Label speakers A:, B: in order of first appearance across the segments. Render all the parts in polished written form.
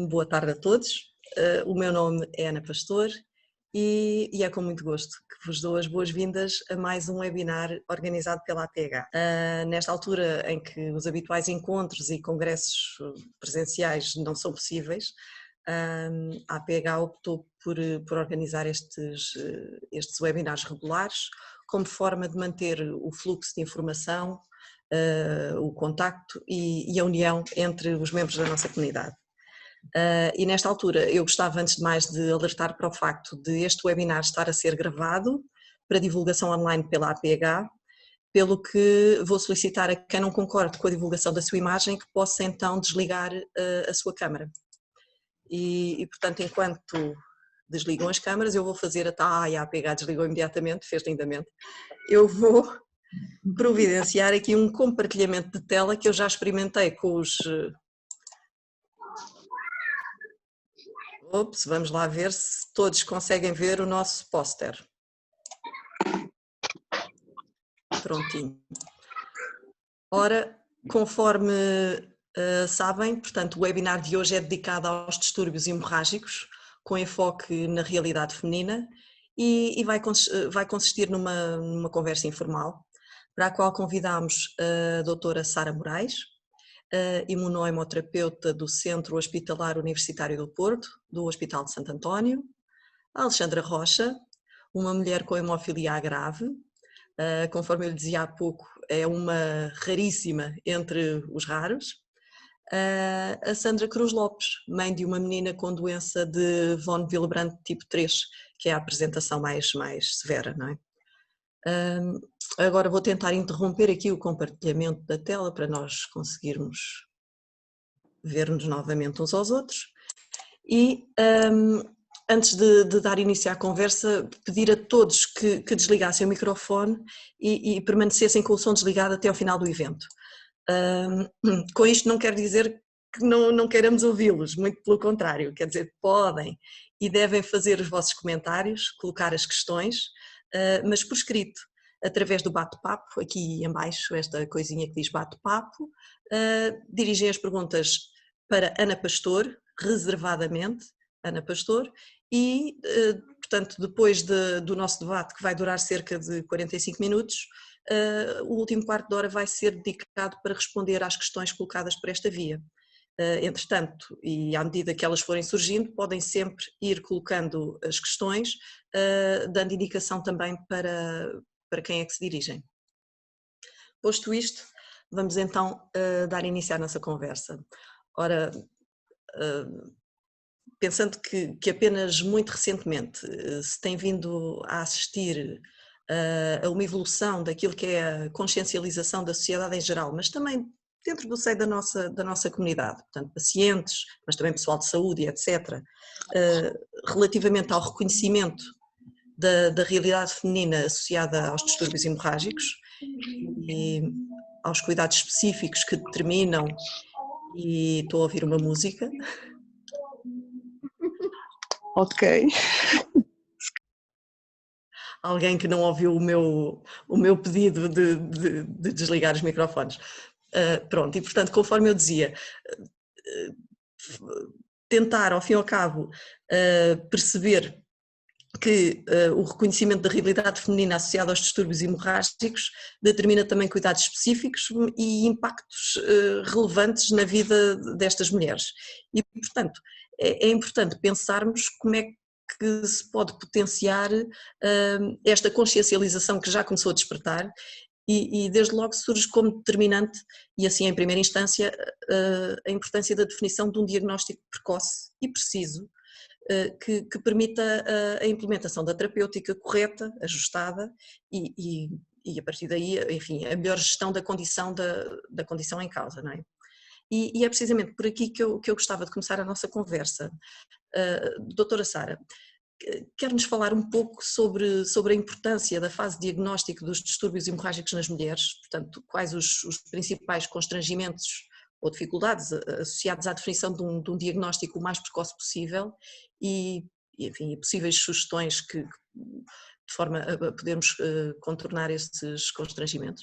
A: Boa tarde a todos, o meu nome é Ana Pastor e é com muito gosto que vos dou as boas-vindas a mais um webinar organizado pela APH. Nesta altura em que os habituais encontros e congressos presenciais não são possíveis, a APH optou por organizar estes webinars regulares como forma de manter o fluxo de informação, o contacto e a união entre os membros da nossa comunidade. E nesta altura eu gostava antes de mais de alertar para o facto de este webinar estar a ser gravado para divulgação online pela APH, pelo que vou solicitar a quem não concorde com a divulgação da sua imagem que possa então desligar a sua câmara. E portanto, enquanto desligam as câmaras, eu vou fazer a APH desligou imediatamente, fez lindamente, eu vou providenciar aqui um compartilhamento de tela que eu já experimentei com os... Vamos lá ver se todos conseguem ver o nosso póster. Prontinho. Ora, conforme sabem, portanto, o webinar de hoje é dedicado aos distúrbios hemorrágicos, com enfoque na realidade feminina e vai consistir numa conversa informal, para a qual convidamos a doutora Sara Moraes, imunohemoterapeuta do Centro Hospitalar Universitário do Porto, do Hospital de Santo António, a Alexandra Rocha, uma mulher com hemofilia grave, conforme eu lhe dizia há pouco, é uma raríssima entre os raros, a Sandra Cruz Lopes, mãe de uma menina com doença de von Willebrand tipo 3, que é a apresentação mais severa, não é? Agora vou tentar interromper aqui o compartilhamento da tela para nós conseguirmos ver-nos novamente uns aos outros e antes de dar início à conversa, pedir a todos que desligassem o microfone e permanecessem com o som desligado até ao final do evento. Com isto não quer dizer que não queiramos ouvi-los, muito pelo contrário, quer dizer, podem e devem fazer os vossos comentários, colocar as questões, mas por escrito, através do bate-papo, aqui em baixo, esta coisinha que diz bate-papo, dirigem as perguntas para Ana Pastor, reservadamente, Ana Pastor, e, portanto, depois do nosso debate, que vai durar cerca de 45 minutos, o último quarto de hora vai ser dedicado para responder às questões colocadas por esta via. Entretanto, e à medida que elas forem surgindo, podem sempre ir colocando as questões, dando indicação também para quem é que se dirigem. Posto isto, vamos então dar início à nossa conversa. Ora, pensando que apenas muito recentemente se tem vindo a assistir a uma evolução daquilo que é a consciencialização da sociedade em geral, mas também dentro do seio da nossa comunidade, portanto pacientes, mas também pessoal de saúde, etc., relativamente ao reconhecimento da realidade feminina associada aos distúrbios hemorrágicos e aos cuidados específicos que determinam, e estou a ouvir uma música.
B: Ok.
A: Alguém que não ouviu o meu pedido de desligar os microfones. Pronto, e portanto, conforme eu dizia, tentar ao fim e ao cabo perceber que o reconhecimento da realidade feminina associada aos distúrbios hemorrágicos determina também cuidados específicos e impactos relevantes na vida destas mulheres. E, portanto, é importante pensarmos como é que se pode potenciar esta consciencialização que já começou a despertar e desde logo surge como determinante, e assim em primeira instância, a importância da definição de um diagnóstico precoce e preciso, que permita a implementação da terapêutica correta, ajustada e a partir daí, enfim, a melhor gestão da condição em causa, não é? E é precisamente por aqui que eu gostava de começar a nossa conversa. Doutora Sara, quer-nos falar um pouco sobre a importância da fase de diagnóstico dos distúrbios hemorrágicos nas mulheres, portanto, quais os principais constrangimentos ou dificuldades associadas à definição de um diagnóstico o mais precoce possível enfim, possíveis sugestões de forma a podermos contornar estes constrangimentos.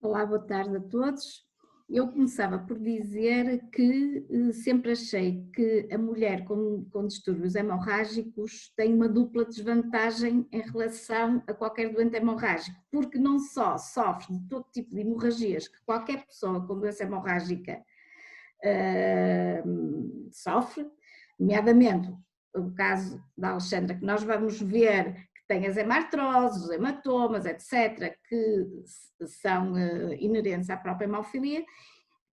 C: Olá, boa tarde a todos.
B: Eu começava por dizer que sempre achei que a mulher com distúrbios hemorrágicos tem uma dupla desvantagem em relação a qualquer doente hemorrágico, porque não só sofre de todo tipo de hemorragias que qualquer pessoa com doença hemorrágica sofre, nomeadamente o caso da Alexandra, que nós vamos ver que tem as hemartroses, os hematomas, etc., que são inerentes à própria hemofilia.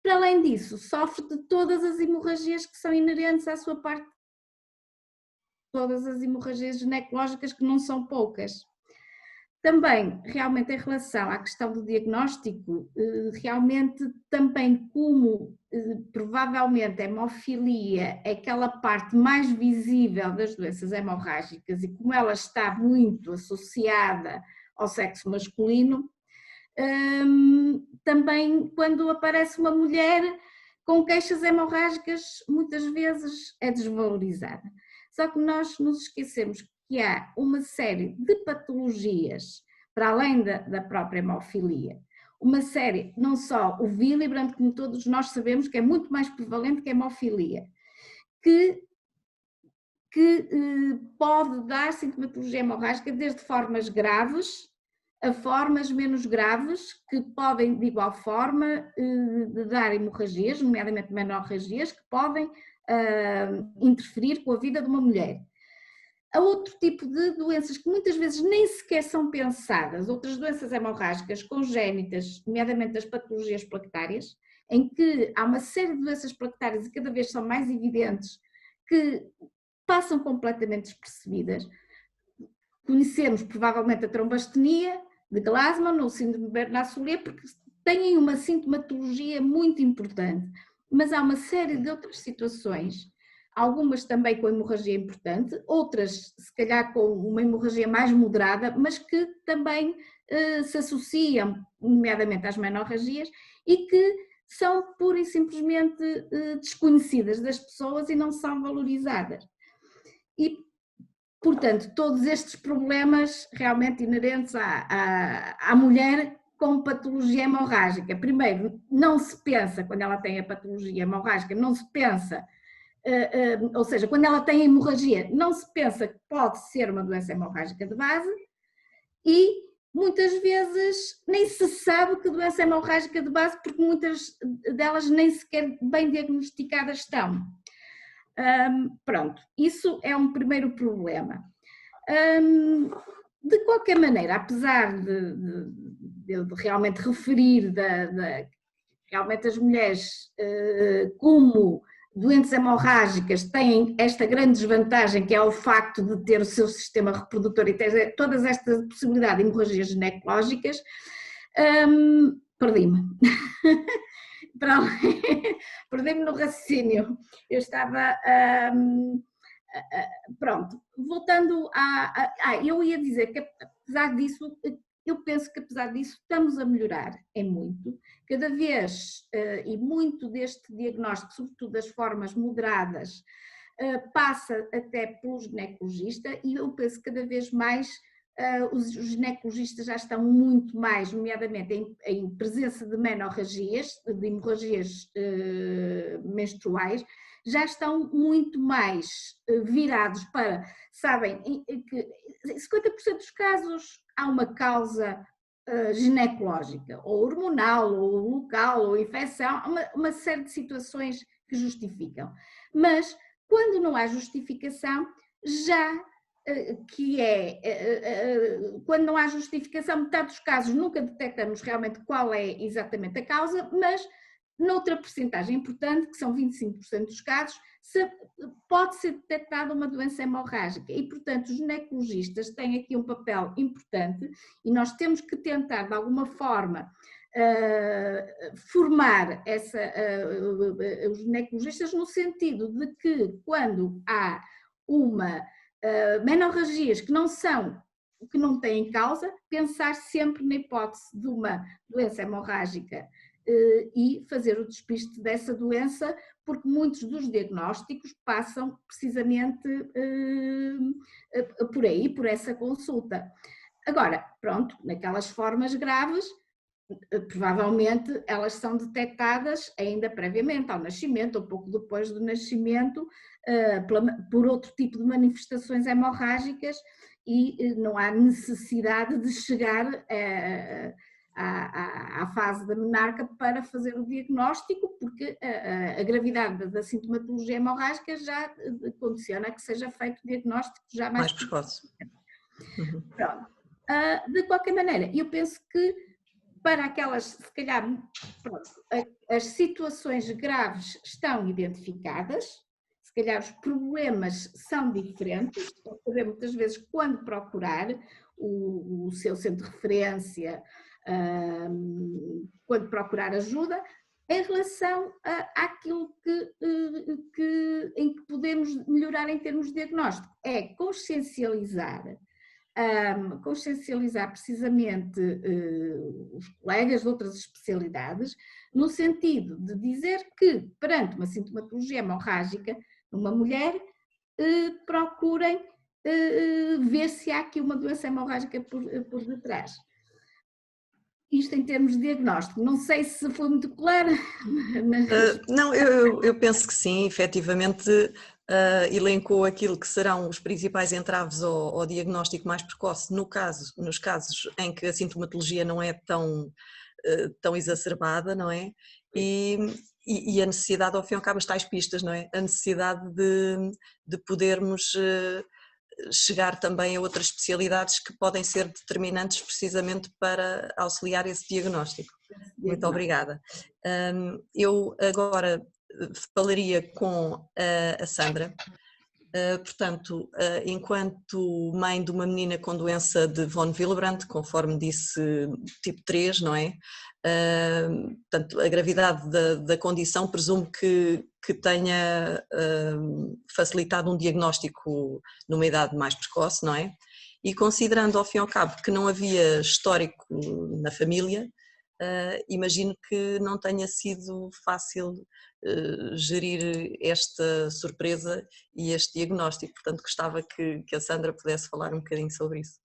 B: Para além disso, sofre de todas as hemorragias que são inerentes à sua parte, todas as hemorragias ginecológicas, que não são poucas. Também, realmente, em relação à questão do diagnóstico, realmente também como provavelmente a hemofilia é aquela parte mais visível das doenças hemorrágicas e como ela está muito associada ao sexo masculino, também quando aparece uma mulher com queixas hemorrágicas, muitas vezes é desvalorizada. Só que nós nos esquecemos que há uma série de patologias, para além da própria hemofilia, uma série, não só o Willebrand, como todos nós sabemos que é muito mais prevalente que a hemofilia, que pode dar sintomatologia hemorrágica desde formas graves a formas menos graves, que podem, de igual forma, de dar hemorragias, nomeadamente menorragias, que podem interferir com a vida de uma mulher. Há outro tipo de doenças que muitas vezes nem sequer são pensadas, outras doenças hemorrágicas congénitas, nomeadamente as patologias plaquetárias, em que há uma série de doenças plaquetárias e cada vez são mais evidentes, que passam completamente despercebidas. Conhecemos provavelmente a trombastenia de Glasman ou o síndrome de Bernard-Soulier, porque têm uma sintomatologia muito importante, mas há uma série de outras situações, algumas também com hemorragia importante, outras se calhar com uma hemorragia mais moderada, mas que também se associam, nomeadamente às menorragias, e que são pura e simplesmente desconhecidas das pessoas e não são valorizadas. E, portanto, todos estes problemas realmente inerentes à mulher com patologia hemorrágica. Primeiro, não se pensa, quando ela tem a patologia hemorrágica, não se pensa, ou seja, quando ela tem hemorragia, não se pensa que pode ser uma doença hemorrágica de base e muitas vezes nem se sabe que doença hemorrágica de base, porque muitas delas nem sequer bem diagnosticadas estão. Pronto, isso é um primeiro problema. De qualquer maneira, apesar de realmente referir realmente as mulheres como doentes hemorrágicas têm esta grande desvantagem, que é o facto de ter o seu sistema reprodutor e ter todas esta possibilidade de hemorragias ginecológicas, perdi-me. Perdi-me no raciocínio. Eu estava... pronto, voltando eu ia dizer que apesar disso, eu penso que apesar disso estamos a melhorar, é muito, cada vez, e muito deste diagnóstico, sobretudo das formas moderadas, passa até pelo ginecologista e eu penso que cada vez mais os ginecologistas já estão muito mais, nomeadamente em presença de menorragias, de hemorragias menstruais, já estão muito mais virados para, sabem, que 50% dos casos há uma causa ginecológica, ou hormonal, ou local, ou infecção, uma série de situações que justificam. Mas quando não há justificação, quando não há justificação, metade dos casos nunca detectamos realmente qual é exatamente a causa, mas noutra percentagem importante, que são 25% dos casos, pode ser detectada uma doença hemorrágica e, portanto, os ginecologistas têm aqui um papel importante e nós temos que tentar, de alguma forma, formar os ginecologistas no sentido de que, quando há uma menorragias que não têm causa, pensar sempre na hipótese de uma doença hemorrágica e fazer o despiste dessa doença, porque muitos dos diagnósticos passam precisamente por aí, por essa consulta. Agora, pronto, naquelas formas graves, provavelmente elas são detectadas ainda previamente ao nascimento, ou pouco depois do nascimento, por outro tipo de manifestações hemorrágicas, e não há necessidade de chegar à fase da menarca para fazer o diagnóstico, porque a gravidade da sintomatologia hemorrágica já condiciona que seja feito o diagnóstico já
A: mais precoce.
B: Uhum. Pronto. De qualquer maneira, eu penso que para aquelas, se calhar, pronto, as situações graves estão identificadas, se calhar os problemas são diferentes, para saber muitas vezes quando procurar o seu centro de referência, quando procurar ajuda, em relação àquilo em que podemos melhorar em termos de diagnóstico, é consciencializar precisamente os colegas de outras especialidades, no sentido de dizer que, perante uma sintomatologia hemorrágica, numa mulher, procurem ver se há aqui uma doença hemorrágica por detrás. Isto em termos de diagnóstico, não sei se foi muito clara.
A: Não, eu penso que sim, efetivamente elencou aquilo que serão os principais entraves ao diagnóstico mais precoce, nos casos em que a sintomatologia não é tão exacerbada, não é? E a necessidade, ao fim e ao cabo, as tais pistas, não é? A necessidade de podermos chegar também a outras especialidades que podem ser determinantes precisamente para auxiliar esse diagnóstico. Muito obrigada. Eu agora falaria com a Sandra. Portanto, enquanto mãe de uma menina com doença de von Willebrand, conforme disse, tipo 3, não é? Portanto, a gravidade da condição presumo que tenha facilitado um diagnóstico numa idade mais precoce, não é? E considerando ao fim e ao cabo que não havia histórico na família, imagino que não tenha sido fácil gerir esta surpresa e este diagnóstico, portanto gostava que a Sandra pudesse falar um bocadinho sobre isso.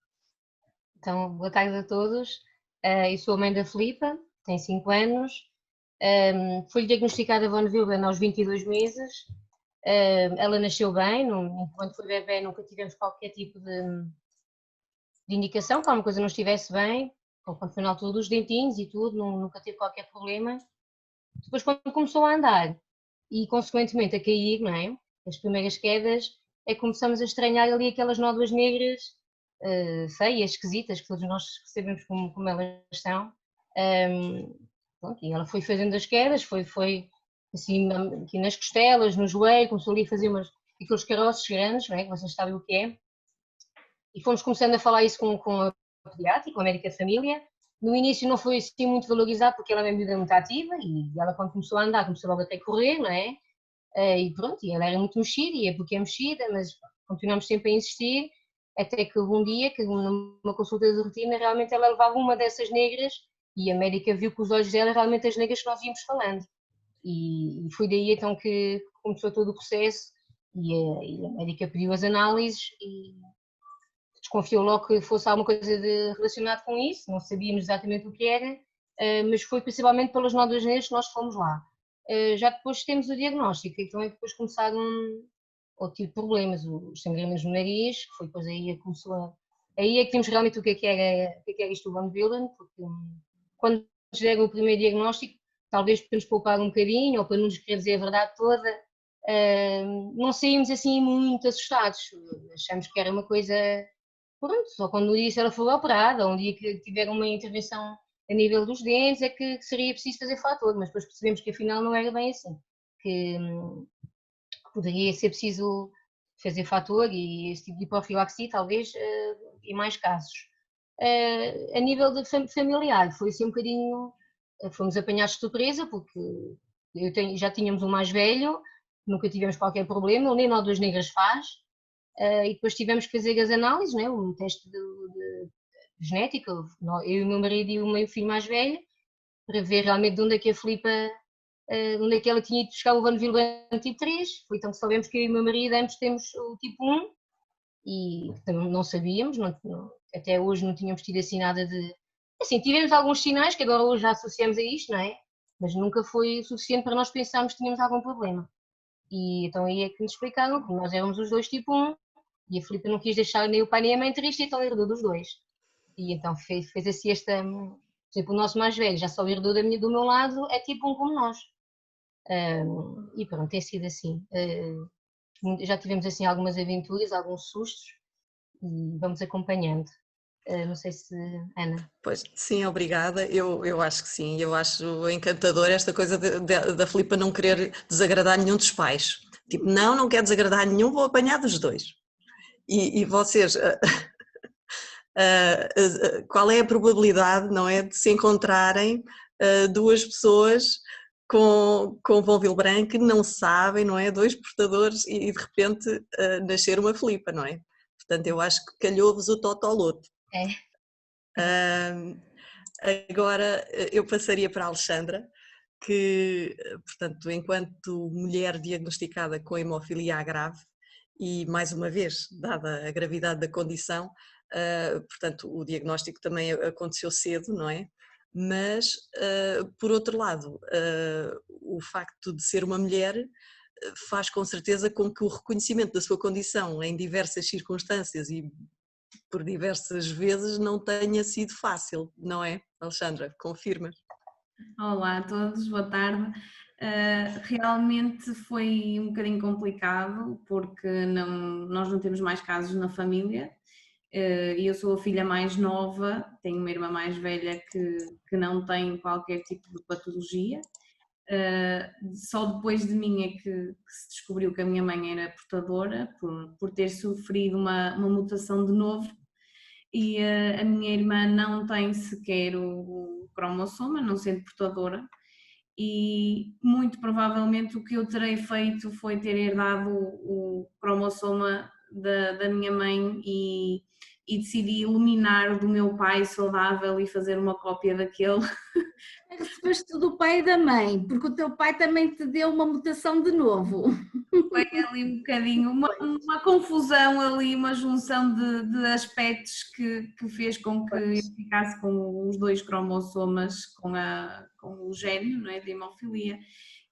C: Então, boa tarde a todos. Eu sou a mãe da Filipa, tem 5 anos, foi diagnosticada von Willebrand aos 22 meses, ela nasceu bem, enquanto foi bebê nunca tivemos qualquer tipo de indicação que alguma coisa não estivesse bem, quando foi na altura dos dentinhos e tudo, nunca teve qualquer problema. Depois quando começou a andar e consequentemente a cair, não é? As primeiras quedas, é que começamos a estranhar ali aquelas nódoas negras feias, esquisitas, que todos nós sabemos como elas são. Pronto, e ela foi fazendo as quedas, foi assim aqui nas costelas, no joelho, começou ali a fazer aqueles caroços grandes, não é? Que vocês sabem o que é. E fomos começando a falar isso com a pediatra, com a médica de família. No início não foi assim muito valorizado porque ela é uma miúda muito ativa e ela quando começou a andar começou logo até a correr, não é? E pronto, e ela era muito mexida e é porque é mexida, mas continuamos sempre a insistir, até que um dia, que numa consulta de rotina, realmente ela levava uma dessas negras e a médica viu que os olhos dela realmente as negras que nós íamos falando. E foi daí então que começou todo o processo e a médica pediu as análises e desconfiou logo que fosse alguma coisa relacionada com isso, não sabíamos exatamente o que era, mas foi principalmente pelas nódulas negras que nós fomos lá. Já depois temos o diagnóstico, então é depois começaram outro tipo de problemas, os sangramentos no nariz, que foi depois aí aí é que vimos realmente o que era isto do von Willebrand, porque quando nos deram o primeiro diagnóstico, talvez para nos poupar um bocadinho, ou para não nos querer dizer a verdade toda, não saímos assim muito assustados, achamos que era uma coisa, pronto, só quando no dia ela foi operada, um dia que tiver uma intervenção a nível dos dentes é que seria preciso fazer fator, mas depois percebemos que afinal não era bem assim, que poderia ser preciso fazer fator e esse tipo de profilaxia talvez em mais casos. A nível de familiar foi assim um bocadinho, fomos apanhados de surpresa porque já tínhamos um mais velho, nunca tivemos qualquer problema, ele nem nódulas negras faz, e depois tivemos que fazer as análises, né, um teste de genética, eu e o meu marido e o meu filho mais velho, para ver realmente de onde é que a Filipa, onde é que ela tinha ido buscar o von Willebrand tipo 3, foi então que sabemos que eu e o meu marido ambos temos o tipo 1 e não sabíamos, até hoje não tínhamos tido assim nada de Assim, tivemos alguns sinais que agora hoje já associamos a isto, não é? Mas nunca foi suficiente para nós pensarmos que tínhamos algum problema. E então aí é que nos explicaram que nós éramos os dois tipo 1 e a Filipa não quis deixar nem o pai nem a mãe triste, então herdou dos dois. E então fez assim esta, por exemplo, o nosso mais velho já só herdou do meu lado, é tipo 1 como nós. E pronto, tem sido assim. Já tivemos assim algumas aventuras, alguns sustos e vamos acompanhando. Não sei se, Ana.
A: Pois, sim, obrigada. Eu acho que sim. Eu acho encantador esta coisa da Filipa não querer desagradar nenhum dos pais. Tipo, não quer desagradar nenhum, vou apanhar dos dois. E vocês, qual é a probabilidade, não é, de se encontrarem duas pessoas com von Willebrand que não sabem, não é, dois portadores e de repente nascer uma Filipa, não é? Portanto, eu acho que calhou-vos o totoloto. Agora eu passaria para a Alexandra, que, portanto, enquanto mulher diagnosticada com hemofilia grave, e mais uma vez, dada a gravidade da condição, portanto, o diagnóstico também aconteceu cedo, não é? Mas, por outro lado, o facto de ser uma mulher faz com certeza com que o reconhecimento da sua condição em diversas circunstâncias e por diversas vezes não tenha sido fácil, não é, Alexandra? Confirmas?
D: Olá a todos, boa tarde. Realmente foi um bocadinho complicado porque nós não temos mais casos na família e eu sou a filha mais nova, tenho uma irmã mais velha que não tem qualquer tipo de patologia. Só depois de mim é que se descobriu que a minha mãe era portadora por ter sofrido uma mutação de novo. E a minha irmã não tem sequer o cromossoma, não sendo portadora, e muito provavelmente o que eu terei feito foi ter herdado o cromossoma da minha mãe e decidi eliminar o do meu pai saudável e fazer uma cópia daquele.
B: Recebeste do pai e da mãe, porque o teu pai também te deu uma mutação de novo.
D: Foi ali um bocadinho, uma confusão ali, uma junção de aspectos que fez com que eu ficasse com os dois cromossomas com o gene, não é, de hemofilia,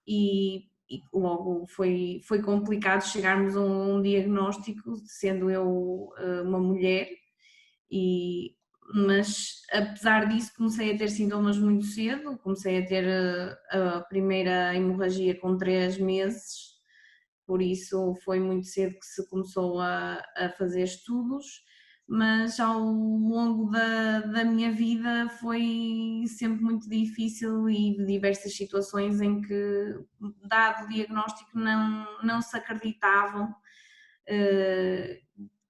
D: e logo foi complicado chegarmos a um diagnóstico, sendo eu uma mulher, mas apesar disso comecei a ter sintomas muito cedo, comecei a ter a primeira hemorragia com 3 meses, por isso foi muito cedo que se começou a fazer estudos, mas ao longo da minha vida foi sempre muito difícil e de diversas situações em que, dado o diagnóstico, não se acreditavam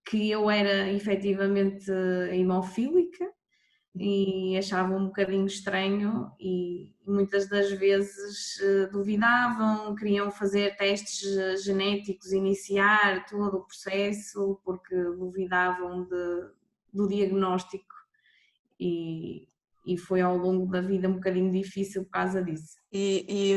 D: que eu era efetivamente hemofílica e achavam um bocadinho estranho e muitas das vezes duvidavam, queriam fazer testes genéticos, iniciar todo o processo porque duvidavam do diagnóstico e foi ao longo da vida um bocadinho difícil por causa disso.
A: E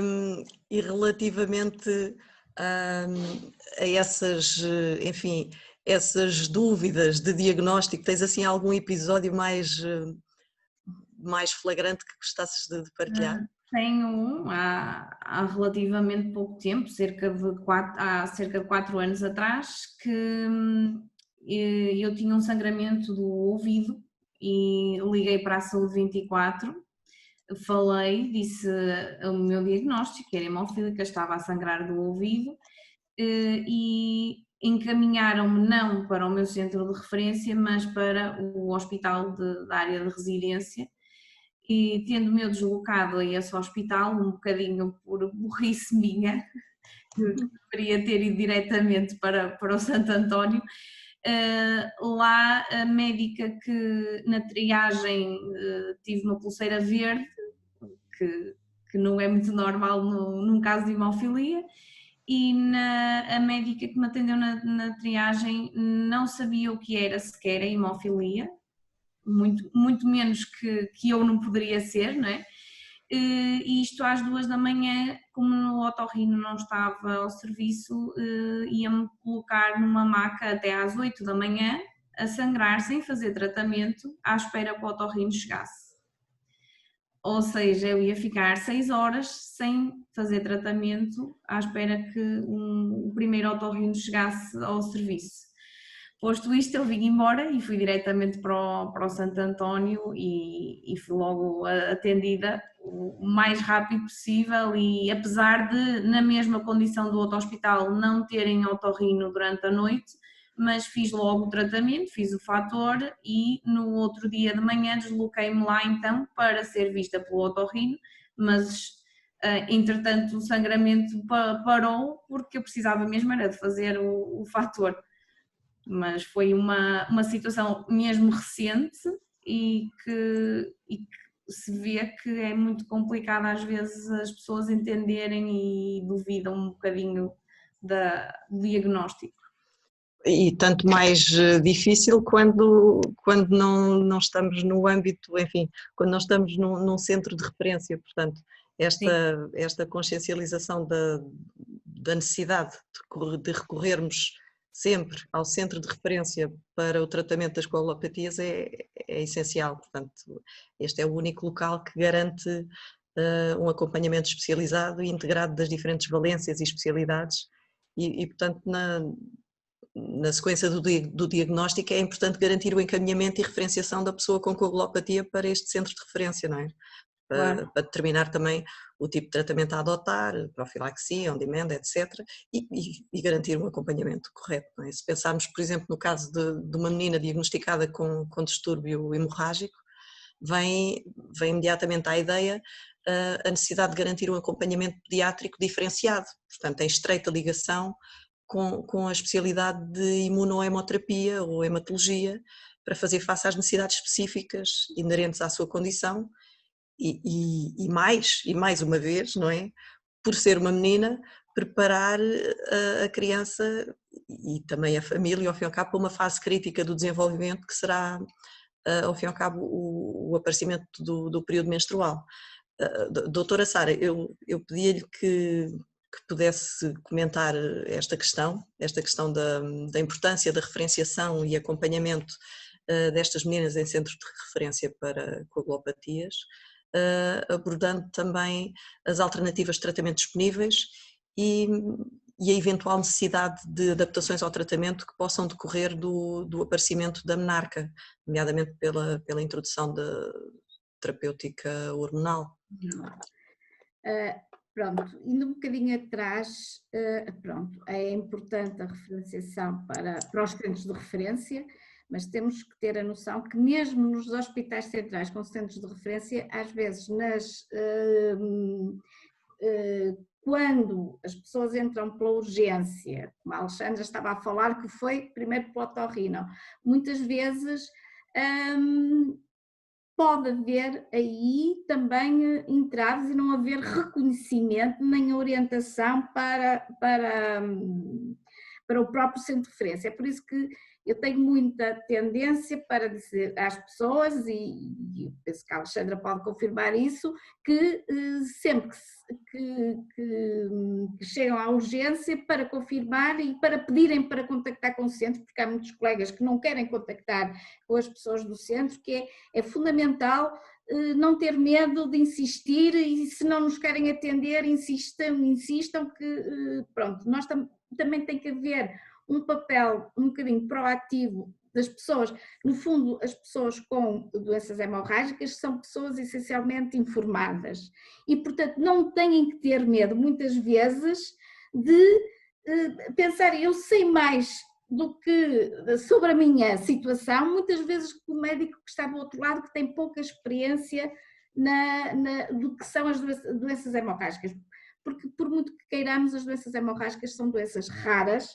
A: relativamente a essas, enfim, essas dúvidas de diagnóstico, tens assim algum episódio mais flagrante que gostasses de partilhar?
D: Tenho há relativamente pouco tempo, há cerca de 4 anos atrás, que eu tinha um sangramento do ouvido e liguei para a Saúde 24, falei, disse o meu diagnóstico, que era hemofílica, estava a sangrar do ouvido e encaminharam-me não para o meu centro de referência, mas para o hospital da área de residência. E tendo-me eu deslocado a esse hospital, um bocadinho por burrice minha, que deveria ter ido diretamente para o Santo António, lá a médica que na triagem tive uma pulseira verde, que não é muito normal num caso de hemofilia, e a médica que me atendeu na triagem não sabia o que era sequer a hemofilia, muito menos que eu não poderia ser, não é? E isto às 2 da manhã, como o otorrino não estava ao serviço, ia-me colocar numa maca até às 8 da manhã, a sangrar sem fazer tratamento, à espera que o otorrino chegasse. ou seja, eu ia ficar 6 horas sem fazer tratamento à espera que o primeiro otorrino chegasse ao serviço. Posto isto, eu vim embora e fui diretamente para o Santo António e fui logo atendida o mais rápido possível, e apesar de, na mesma condição do outro hospital, não terem otorrino durante a noite, mas fiz logo o tratamento, fiz o fator e no outro dia de manhã desloquei-me lá então para ser vista pelo otorrino, mas entretanto o sangramento parou porque eu precisava mesmo era de fazer o fator. Mas foi uma situação mesmo recente e que se vê que é muito complicado às vezes as pessoas entenderem e duvidam um bocadinho do diagnóstico.
A: E tanto mais difícil quando não estamos no âmbito, enfim, quando não estamos num centro de referência, portanto, esta consciencialização da necessidade de recorrermos sempre ao centro de referência para o tratamento das coagulopatias é essencial, portanto, este é o único local que garante um acompanhamento especializado e integrado das diferentes valências e especialidades e portanto, na sequência do diagnóstico é importante garantir o encaminhamento e referenciação da pessoa com coagulopatia para este centro de referência, não é? Para determinar também o tipo de tratamento a adotar, profilaxia, on demand, etc. E garantir um acompanhamento correto, não é? Se pensarmos, por exemplo, no caso de uma menina diagnosticada com distúrbio hemorrágico, vem imediatamente à ideia a necessidade de garantir um acompanhamento pediátrico diferenciado, portanto, em estreita ligação com a especialidade de imunohemoterapia ou hematologia para fazer face às necessidades específicas inerentes à sua condição e mais uma vez, não é? Por ser uma menina, preparar a criança e também a família, ao fim e ao cabo, para uma fase crítica do desenvolvimento que será, ao fim e ao cabo, o aparecimento do período menstrual. Doutora Sara, eu pedia-lhe que pudesse comentar esta questão da importância da referenciação e acompanhamento destas meninas em centros de referência para coagulopatias, abordando também as alternativas de tratamento disponíveis e a eventual necessidade de adaptações ao tratamento que possam decorrer do aparecimento da menarca, nomeadamente pela introdução da terapêutica hormonal.
B: Pronto, indo um bocadinho atrás, pronto, é importante a referenciação para os centros de referência, mas temos que ter a noção que mesmo nos hospitais centrais com centros de referência, às vezes quando as pessoas entram pela urgência, como a Alexandra estava a falar, que foi primeiro pelo otorrino, muitas vezes pode haver aí também entraves e não haver reconhecimento nem orientação para o próprio centro de referência. É por isso que eu tenho muita tendência para dizer às pessoas, e penso que a Alexandra pode confirmar isso, que sempre que chegam à urgência para confirmar e para pedirem para contactar com o centro, porque há muitos colegas que não querem contactar com as pessoas do centro, que é fundamental não ter medo de insistir e se não nos querem atender, insistam que pronto, nós também tem que haver um papel um bocadinho proativo das pessoas. No fundo, as pessoas com doenças hemorrágicas são pessoas essencialmente informadas e, portanto, não têm que ter medo, muitas vezes, de pensar, eu sei mais do que sobre a minha situação, muitas vezes o médico que está do outro lado, que tem pouca experiência do que são as doenças hemorrágicas, porque por muito que queiramos, as doenças hemorrágicas são doenças raras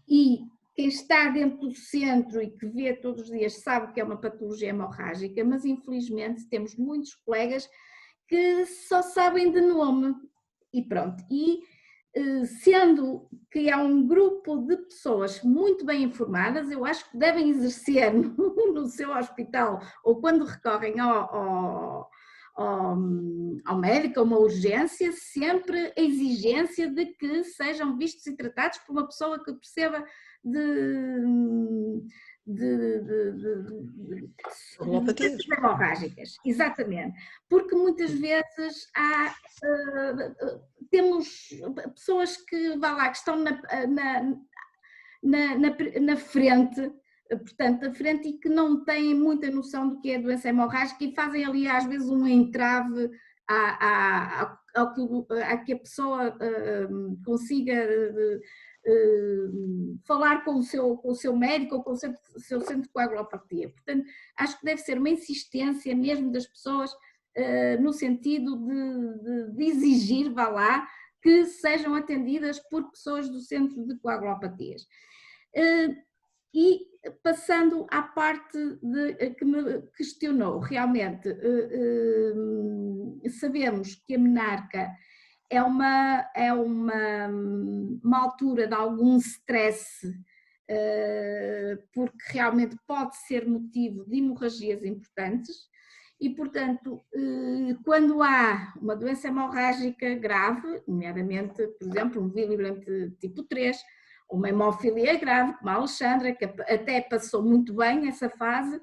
B: e quem está dentro do centro e que vê todos os dias sabe que é uma patologia hemorrágica, mas infelizmente temos muitos colegas que só sabem de nome e pronto. E sendo que há um grupo de pessoas muito bem informadas, eu acho que devem exercer no seu hospital ou quando recorrem ao médico, a uma urgência, sempre a exigência de que sejam vistos e tratados por uma pessoa que perceba
A: Coagulopatias.
B: hemorrágicas, exatamente, porque muitas vezes temos pessoas que, vá lá, que estão na frente, portanto, na frente, e que não têm muita noção do que é a doença hemorrágica e fazem ali às vezes um entrave a que a pessoa consiga falar com o seu médico ou com o seu centro de coagulopatia. Portanto, acho que deve ser uma insistência mesmo das pessoas no sentido de exigir, vá lá, que sejam atendidas por pessoas do centro de coagulopatias. E passando à parte que me questionou, realmente sabemos que a menarca é uma altura de algum stress, porque realmente pode ser motivo de hemorragias importantes e, portanto, quando há uma doença hemorrágica grave, nomeadamente, por exemplo, um Willebrand tipo 3, uma hemofilia grave, como a Alexandra, que até passou muito bem essa fase,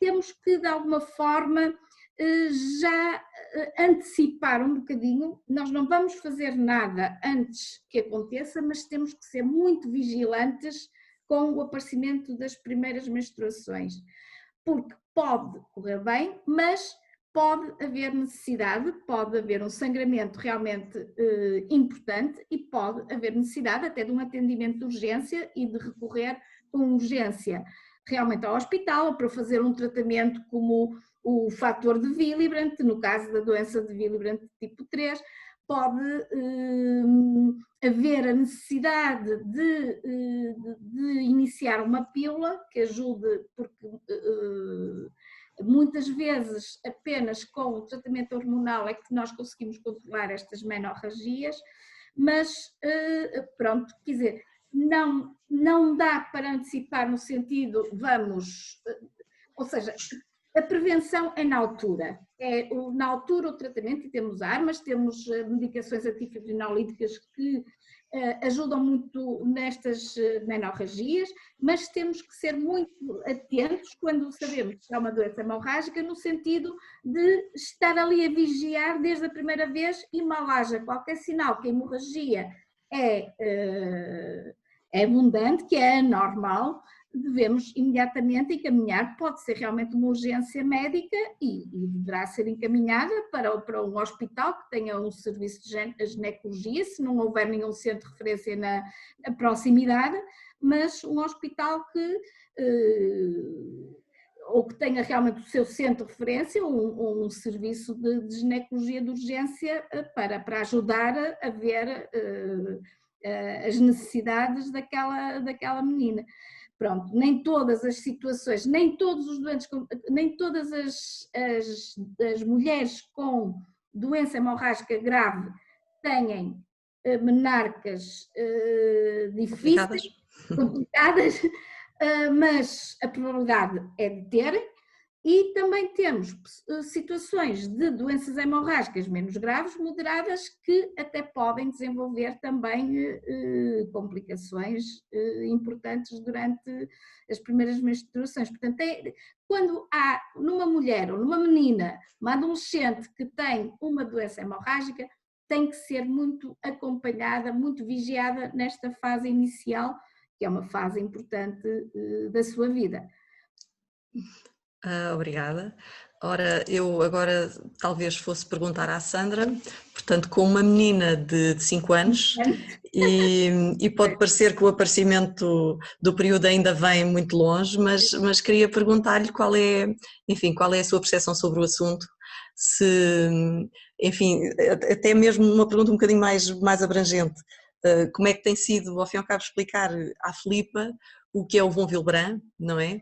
B: temos que, de alguma forma, já antecipar um bocadinho. Nós não vamos fazer nada antes que aconteça, mas temos que ser muito vigilantes com o aparecimento das primeiras menstruações, porque pode correr bem, mas pode haver necessidade, pode haver um sangramento realmente importante e pode haver necessidade até de um atendimento de urgência e de recorrer com urgência realmente ao hospital ou para fazer um tratamento como o fator de Willebrand, no caso da doença de Willebrand tipo 3, pode haver a necessidade de iniciar uma pílula que ajude, porque muitas vezes apenas com o tratamento hormonal é que nós conseguimos controlar estas menorragias, mas pronto, quer dizer, não dá para antecipar no sentido, ou seja, a prevenção é na altura o tratamento, e temos armas, temos medicações antifibrinolíticas que ajudam muito nestas menorragias, mas temos que ser muito atentos quando sabemos que é uma doença hemorrágica, no sentido de estar ali a vigiar desde a primeira vez e mal haja qualquer sinal que a hemorragia é abundante, que é anormal, devemos imediatamente encaminhar, pode ser realmente uma urgência médica e deverá ser encaminhada para um hospital que tenha um serviço de ginecologia, se não houver nenhum centro de referência na proximidade, mas um hospital ou que tenha realmente o seu centro de referência, um serviço de ginecologia de urgência para ajudar a ver as necessidades daquela menina. Pronto, nem todas as situações, nem todos os doentes, nem todas as mulheres com doença hemorrágica grave têm menarcas difíceis, complicadas, mas a probabilidade é de terem. E também temos situações de doenças hemorrágicas menos graves, moderadas, que até podem desenvolver também complicações importantes durante as primeiras menstruações. Portanto, quando há numa mulher ou numa menina, uma adolescente que tem uma doença hemorrágica, tem que ser muito acompanhada, muito vigiada nesta fase inicial, que é uma fase importante da sua vida.
A: Obrigada. Ora, eu agora talvez fosse perguntar à Sandra, portanto, com uma menina de 5 anos, e pode parecer que o aparecimento do período ainda vem muito longe, mas queria perguntar-lhe qual é a sua percepção sobre o assunto, se, enfim, até mesmo uma pergunta um bocadinho mais abrangente, como é que tem sido, ao fim e ao cabo, explicar à Filipa o que é o von Willebrand, não é?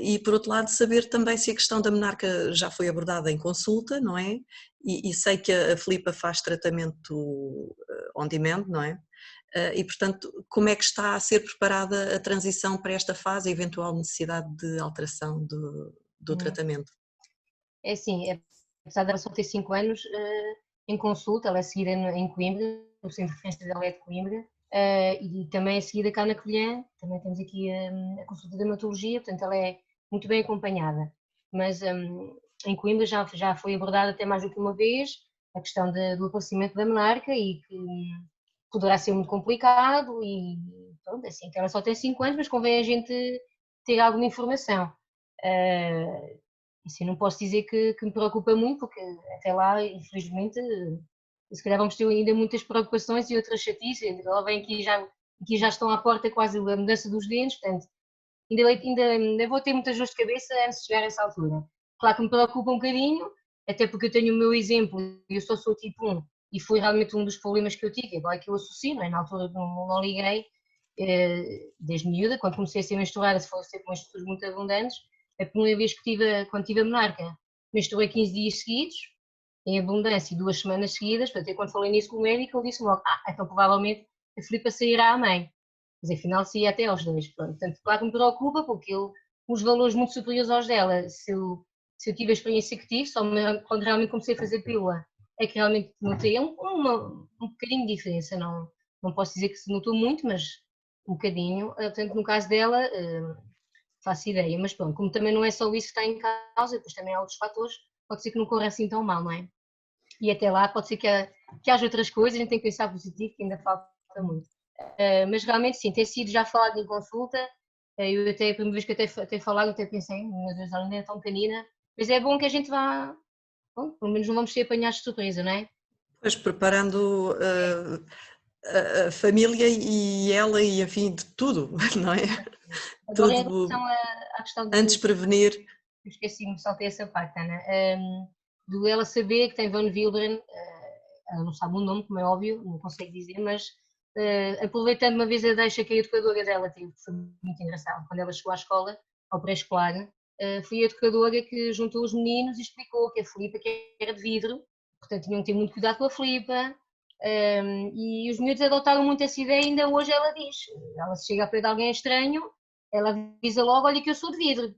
A: E por outro lado saber também se a questão da menarca já foi abordada em consulta, não é? E sei que a Filipa faz tratamento on demand, não é? E portanto, como é que está a ser preparada a transição para esta fase, a eventual necessidade de alteração do tratamento?
C: É assim, apesar dela só ter 5 anos, em consulta, ela é seguida em Coimbra, o centro de referência dela é de Coimbra, e também a seguir cá na Covilhã, também temos aqui a consulta de dermatologia, portanto ela é muito bem acompanhada. Mas em Coimbra já foi abordada até mais do que uma vez a questão do aparecimento da menarca e que poderá ser muito complicado e pronto, assim, que ela só tem 5 anos, mas convém a gente ter alguma informação. Assim, não posso dizer que me preocupa muito, porque até lá, infelizmente, se calhar vamos ter ainda muitas preocupações e outras chatices. Ela vem aqui já estão à porta quase a mudança dos dentes, portanto, ainda vou ter muitas dores de cabeça antes de chegar a essa altura. Claro que me preocupa um bocadinho, até porque eu tenho o meu exemplo, eu só sou tipo 1, e foi realmente um dos problemas que eu tive, agora que eu associo, não é? Na altura não liguei, desde miúda, quando comecei a ser menstruada, se fosse com menstruações muito abundantes, a primeira vez quando tive a menarca, menstruei 15 dias seguidos, em abundância, e 2 semanas seguidas, portanto, quando falei nisso com o médico, ele disse logo, então provavelmente a Filipa sairá à mãe, mas afinal saía até aos 2, pronto. Portanto, claro que me preocupa, porque os valores muito superiores aos dela, se eu tive a experiência que tive, quando realmente comecei a fazer pílula, é que realmente notei um bocadinho de diferença, não posso dizer que se notou muito, mas um bocadinho, portanto, no caso dela, faço ideia, mas pronto, como também não é só isso que está em causa, depois também há outros fatores, pode ser que não corra assim tão mal, não é? E até lá pode ser que haja outras coisas, a gente tem que pensar positivo, que ainda falta muito. Mas realmente sim, tem sido já falado em consulta, eu até a primeira vez que até falado, até pensei, meu Deus, ela ainda é tão pequenina, mas é bom que a gente vá, bom, pelo menos não vamos ser apanhados de surpresa, não é?
A: Pois, preparando a família e ela e enfim, de tudo, não é?
C: Agora em
A: Tudo
C: relação à questão
A: antes de prevenir.
C: esqueci-me, saltei essa parte, Ana, do ela saber que tem Van Wilderen, ela não sabe o nome, como é óbvio, não consegue dizer, mas aproveitando uma vez a deixa que a educadora dela teve, foi muito engraçado, quando ela chegou à escola, ao pré-escolar, foi a educadora que juntou os meninos e explicou que a Filipa que era de vidro, portanto tinham que ter muito cuidado com a Filipa, e os miúdos adotaram muito essa ideia, ainda hoje ela diz, ela se chega a pé de alguém estranho, ela avisa logo, olha que eu sou de vidro.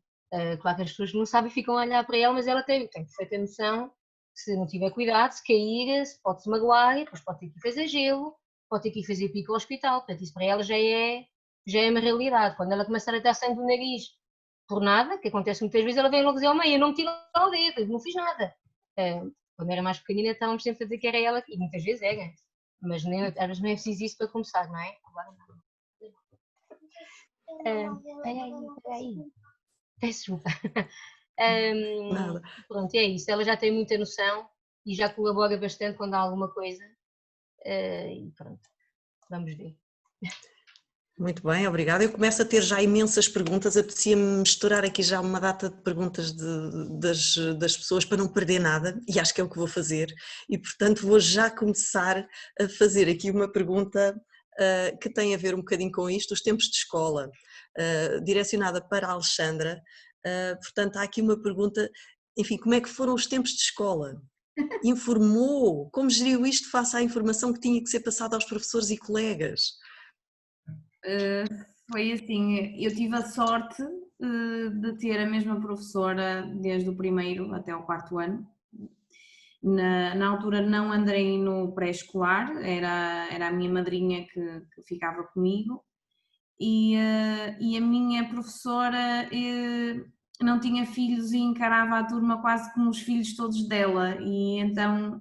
C: Claro que as pessoas não sabem, ficam a olhar para ela, mas ela tem perfeita noção que se não tiver cuidado, se cair, se pode se magoar, depois pode ter que ir fazer gelo, pode ter que ir fazer pico ao hospital, portanto isso para ela já é uma realidade. Quando ela começar a dar sangue do nariz por nada, que acontece muitas vezes, ela vem logo dizer, oh mãe, eu não me tiro o dedo, não fiz nada. Quando era mais pequenina estávamos sempre a dizer que era ela, e muitas vezes era, mas às vezes não é preciso isso para começar, não é? Agora não. Peraí. Peço desculpa.
A: Nada.
C: Pronto, é isso. Ela já tem muita noção e já colabora bastante quando há alguma coisa. E pronto, vamos ver.
A: Muito bem, obrigada. Eu começo a ter já imensas perguntas, apetecia-me misturar aqui já uma data de perguntas das pessoas para não perder nada, e acho que é o que vou fazer, e portanto vou já começar a fazer aqui uma pergunta que tem a ver um bocadinho com isto, os tempos de escola, direcionada para a Alexandra. Portanto, há aqui uma pergunta, enfim, como é que foram os tempos de escola? Informou? Como geriu isto face à informação que tinha que ser passada aos professores e colegas?
D: Foi assim, eu tive a sorte de ter a mesma professora desde o primeiro até o 4º ano. Na altura não andei no pré-escolar, era a minha madrinha que ficava comigo e a minha professora não tinha filhos e encarava a turma quase como os filhos todos dela e então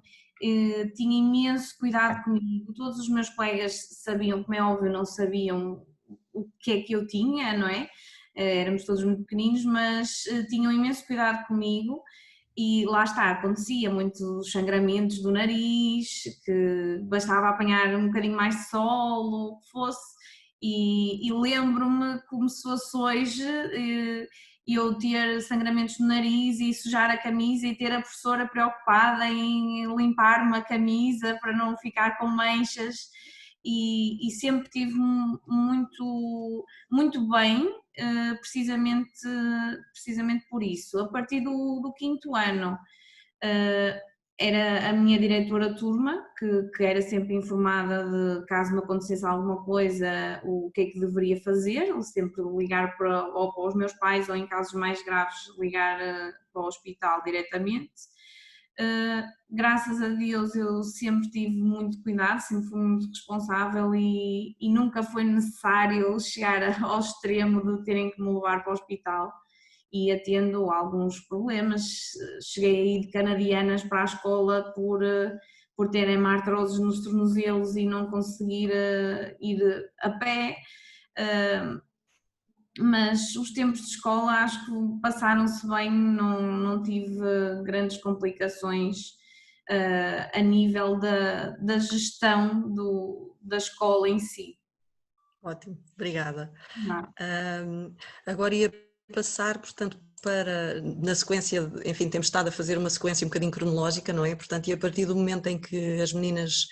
D: tinha imenso cuidado comigo. Todos os meus colegas sabiam, como é óbvio, não sabiam o que é que eu tinha, não é? Éramos todos muito pequeninos, mas tinham imenso cuidado comigo. E lá está, acontecia muitos sangramentos do nariz, que bastava apanhar um bocadinho mais de sol, ou o que fosse, e lembro-me como se fosse hoje eu ter sangramentos no nariz e sujar a camisa e ter a professora preocupada em limpar-me a camisa para não ficar com manchas e sempre tive muito, muito bem, precisamente por isso. A partir do 5º ano era a minha diretora de turma, que era sempre informada de caso me acontecesse alguma coisa, o que é que deveria fazer, sempre ligar ou para os meus pais ou em casos mais graves ligar para o hospital diretamente. Graças a Deus eu sempre tive muito cuidado, sempre fui muito responsável e nunca foi necessário chegar ao extremo de terem que me levar para o hospital. Ia tendo alguns problemas, cheguei a ir de canadianas para a escola por terem artroses nos tornozelos e não conseguir ir a pé, mas os tempos de escola acho que passaram-se bem, não tive grandes complicações a nível da gestão da escola em si.
A: Ótimo, obrigada.
D: Não.
A: Agora ia passar, portanto, na sequência, enfim, temos estado a fazer uma sequência um bocadinho cronológica, não é? Portanto, e a partir do momento em que as meninas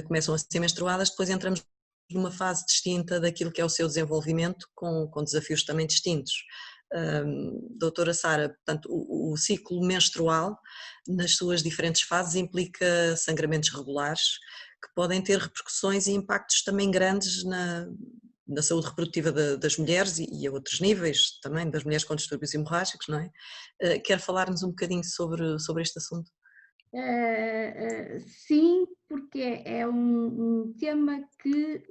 A: começam a ser menstruadas, depois entramos numa fase distinta daquilo que é o seu desenvolvimento, com desafios também distintos. Doutora Sara, portanto, o ciclo menstrual, nas suas diferentes fases, implica sangramentos regulares, que podem ter repercussões e impactos também grandes na saúde reprodutiva das mulheres e a outros níveis também, das mulheres com distúrbios hemorrágicos, não é? Quer falar-nos um bocadinho sobre este assunto?
B: Sim, porque é um tema que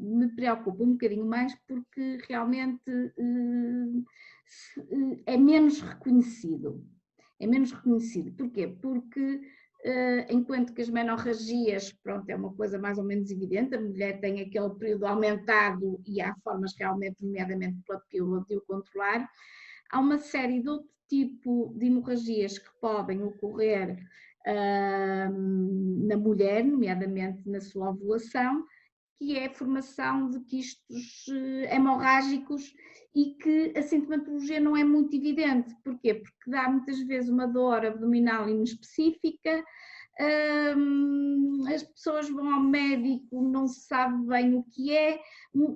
B: me preocupa um bocadinho mais, porque realmente é menos reconhecido. É menos reconhecido. Porquê? Porque enquanto que as menorragias, pronto, é uma coisa mais ou menos evidente, a mulher tem aquele período aumentado e há formas realmente, nomeadamente pela pílula, de o controlar. Há uma série de outro tipo de hemorragias que podem ocorrer na mulher, nomeadamente na sua ovulação, que é a formação de quistos hemorrágicos e que a sintomatologia não é muito evidente. Porquê? Porque dá muitas vezes uma dor abdominal inespecífica, as pessoas vão ao médico, não se sabe bem o que é,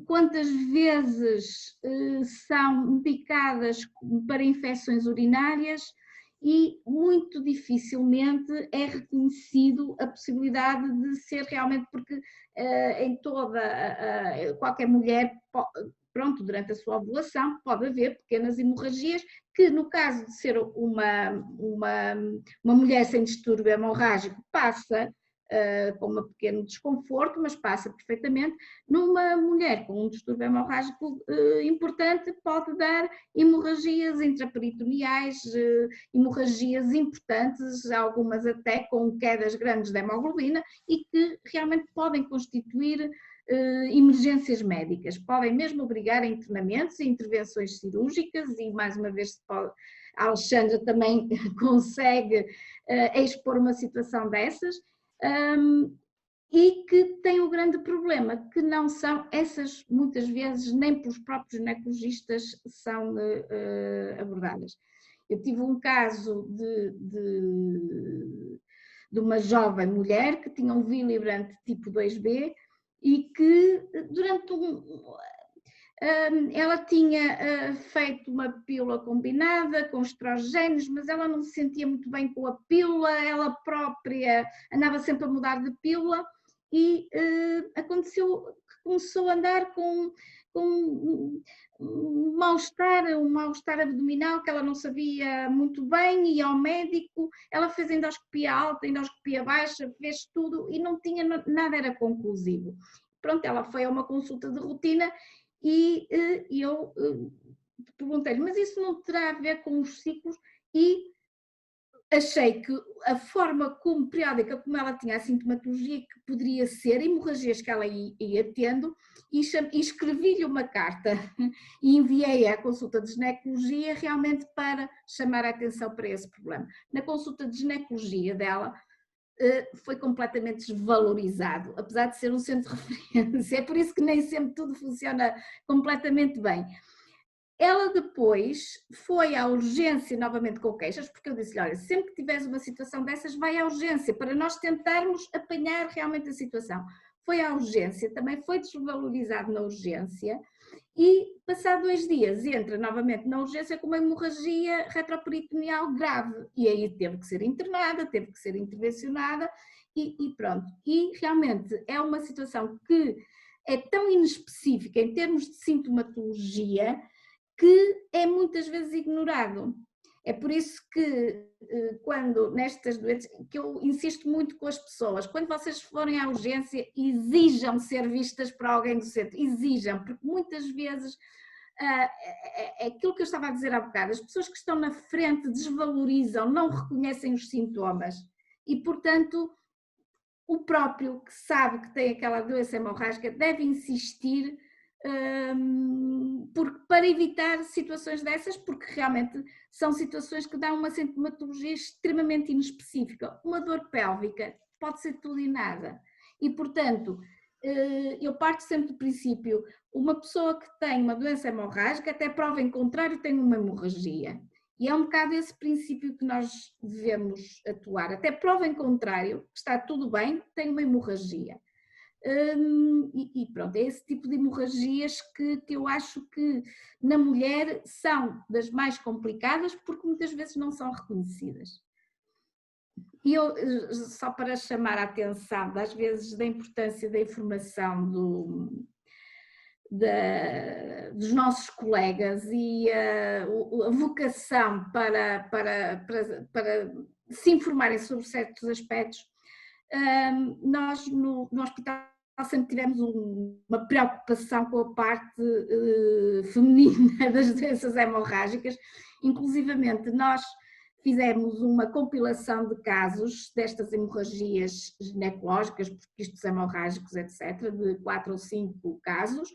B: quantas vezes são medicadas para infecções urinárias e muito dificilmente é reconhecido a possibilidade de ser realmente, porque em qualquer mulher, pronto, durante a sua ovulação pode haver pequenas hemorragias que, no caso de ser uma mulher sem distúrbio hemorrágico, passa com um pequeno desconforto, mas passa perfeitamente. Numa mulher com um distúrbio hemorrágico importante, pode dar hemorragias intraperitoneais, hemorragias importantes, algumas até com quedas grandes de hemoglobina e que realmente podem constituir emergências médicas, podem mesmo obrigar a internamentos e intervenções cirúrgicas e, mais uma vez, a Alexandra também consegue expor uma situação dessas, e que tem o grande problema, que não são essas, muitas vezes, nem pelos próprios ginecologistas são abordadas. Eu tive um caso de uma jovem mulher que tinha um Willebrand tipo 2B e que durante ela tinha feito uma pílula combinada com estrogénios, mas ela não se sentia muito bem com a pílula, ela própria andava sempre a mudar de pílula e aconteceu que começou a andar com um mal-estar abdominal que ela não sabia muito bem, ia ao médico, ela fez endoscopia alta, endoscopia baixa, fez tudo e não tinha nada, era conclusivo. Pronto, ela foi a uma consulta de rotina e eu perguntei-lhe, mas isso não terá a ver com os ciclos? E achei que a forma periódica como ela tinha a sintomatologia, que poderia ser hemorragias que ela ia tendo, e escrevi-lhe uma carta e enviei-a à consulta de ginecologia realmente para chamar a atenção para esse problema. Na consulta de ginecologia dela, foi completamente desvalorizado, apesar de ser um centro de referência, é por isso que nem sempre tudo funciona completamente bem. Ela depois foi à urgência novamente com queixas, porque eu disse-lhe, olha, sempre que tiveres uma situação dessas, vai à urgência, para nós tentarmos apanhar realmente a situação. Foi à urgência, também foi desvalorizado na urgência, e passado 2 dias entra novamente na urgência com uma hemorragia retroperitoneal grave, e aí teve que ser internada, teve que ser intervencionada, e pronto. E realmente é uma situação que é tão inespecífica em termos de sintomatologia, que é muitas vezes ignorado. É por isso que quando nestas doenças, que eu insisto muito com as pessoas, quando vocês forem à urgência, exijam ser vistas por alguém do centro, exijam, porque muitas vezes é aquilo que eu estava a dizer há bocado, as pessoas que estão na frente desvalorizam, não reconhecem os sintomas e, portanto, o próprio que sabe que tem aquela doença hemorrágica deve insistir para evitar situações dessas, porque realmente são situações que dão uma sintomatologia extremamente inespecífica. Uma dor pélvica pode ser tudo e nada. E, portanto, eu parto sempre do princípio, uma pessoa que tem uma doença hemorrágica, até prova em contrário, tem uma hemorragia. E é um bocado esse princípio que nós devemos atuar. Até prova em contrário, está tudo bem, tem uma hemorragia. E pronto, é esse tipo de hemorragias que eu acho que na mulher são das mais complicadas porque muitas vezes não são reconhecidas. E eu, só para chamar a atenção, às vezes, da importância da informação dos nossos colegas e a vocação para se informarem sobre certos aspectos, nós no hospital sempre tivemos uma preocupação com a parte feminina das doenças hemorrágicas, inclusivamente nós fizemos uma compilação de casos destas hemorragias ginecológicas, quistos hemorrágicos, etc., de 4 ou 5 casos,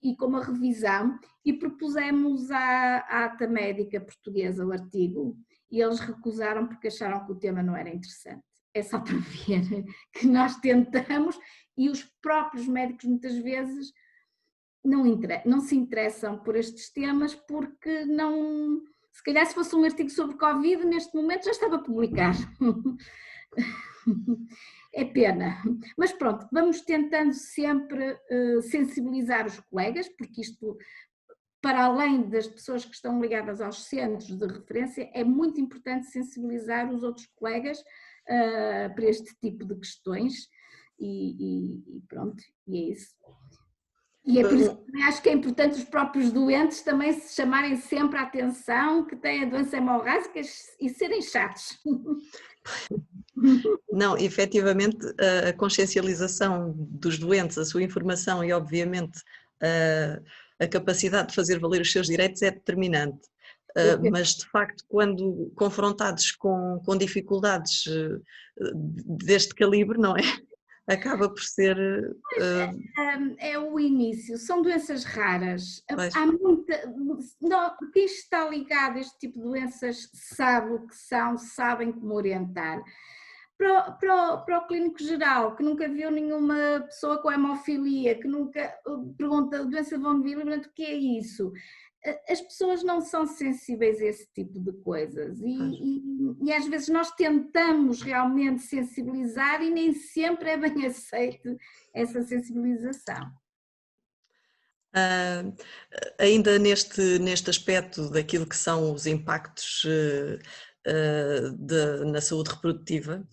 B: e com uma revisão, e propusemos à ata médica portuguesa o artigo, e eles recusaram porque acharam que o tema não era interessante. É só para ver que nós tentamos, e os próprios médicos muitas vezes não se interessam por estes temas porque não... Se calhar se fosse um artigo sobre Covid, neste momento já estava publicado. É pena. Mas pronto, vamos tentando sempre sensibilizar os colegas, porque isto, para além das pessoas que estão ligadas aos centros de referência, é muito importante sensibilizar os outros colegas para este tipo de questões e pronto, e é isso. E é por isso que acho que é importante os próprios doentes também se chamarem sempre a atenção que têm a doença hemorrágica e serem chatos.
A: Não, efetivamente a consciencialização dos doentes, a sua informação e obviamente a capacidade de fazer valer os seus direitos é determinante. Mas de facto quando confrontados com dificuldades deste calibre, não é? Acaba por ser...
B: É o início, são doenças raras, há muita, quem está ligado a este tipo de doenças sabe o que são, sabem como orientar. Para o clínico geral, que nunca viu nenhuma pessoa com hemofilia, que nunca pergunta doença de von Willebrand, o que é isso? As pessoas não são sensíveis a esse tipo de coisas e às vezes nós tentamos realmente sensibilizar e nem sempre é bem aceito essa sensibilização.
A: Ainda neste aspecto daquilo que são os impactos na saúde reprodutiva,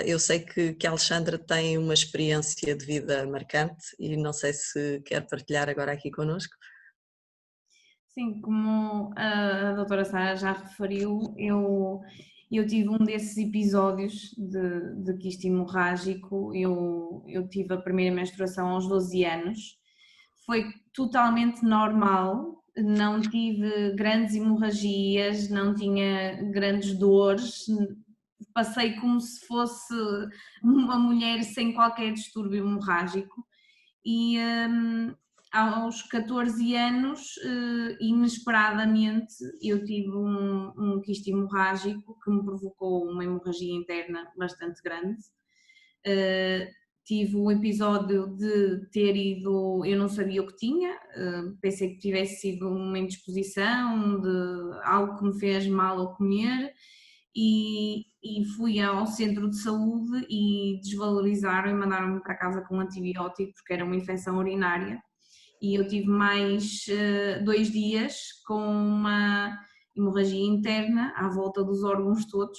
A: eu sei que a Alexandra tem uma experiência de vida marcante e não sei se quer partilhar agora aqui connosco.
D: Sim, como a doutora Sara já referiu, eu tive um desses episódios de quisto hemorrágico. Eu tive a primeira menstruação aos 12 anos, foi totalmente normal, não tive grandes hemorragias, não tinha grandes dores, passei como se fosse uma mulher sem qualquer distúrbio hemorrágico e aos 14 anos, inesperadamente, eu tive um quisto hemorrágico que me provocou uma hemorragia interna bastante grande. Tive um episódio de ter ido, eu não sabia o que tinha, pensei que tivesse sido uma indisposição, de algo que me fez mal ao comer e fui ao centro de saúde e desvalorizaram e mandaram-me para casa com um antibiótico porque era uma infecção urinária. E eu tive mais 2 dias com uma hemorragia interna à volta dos órgãos todos,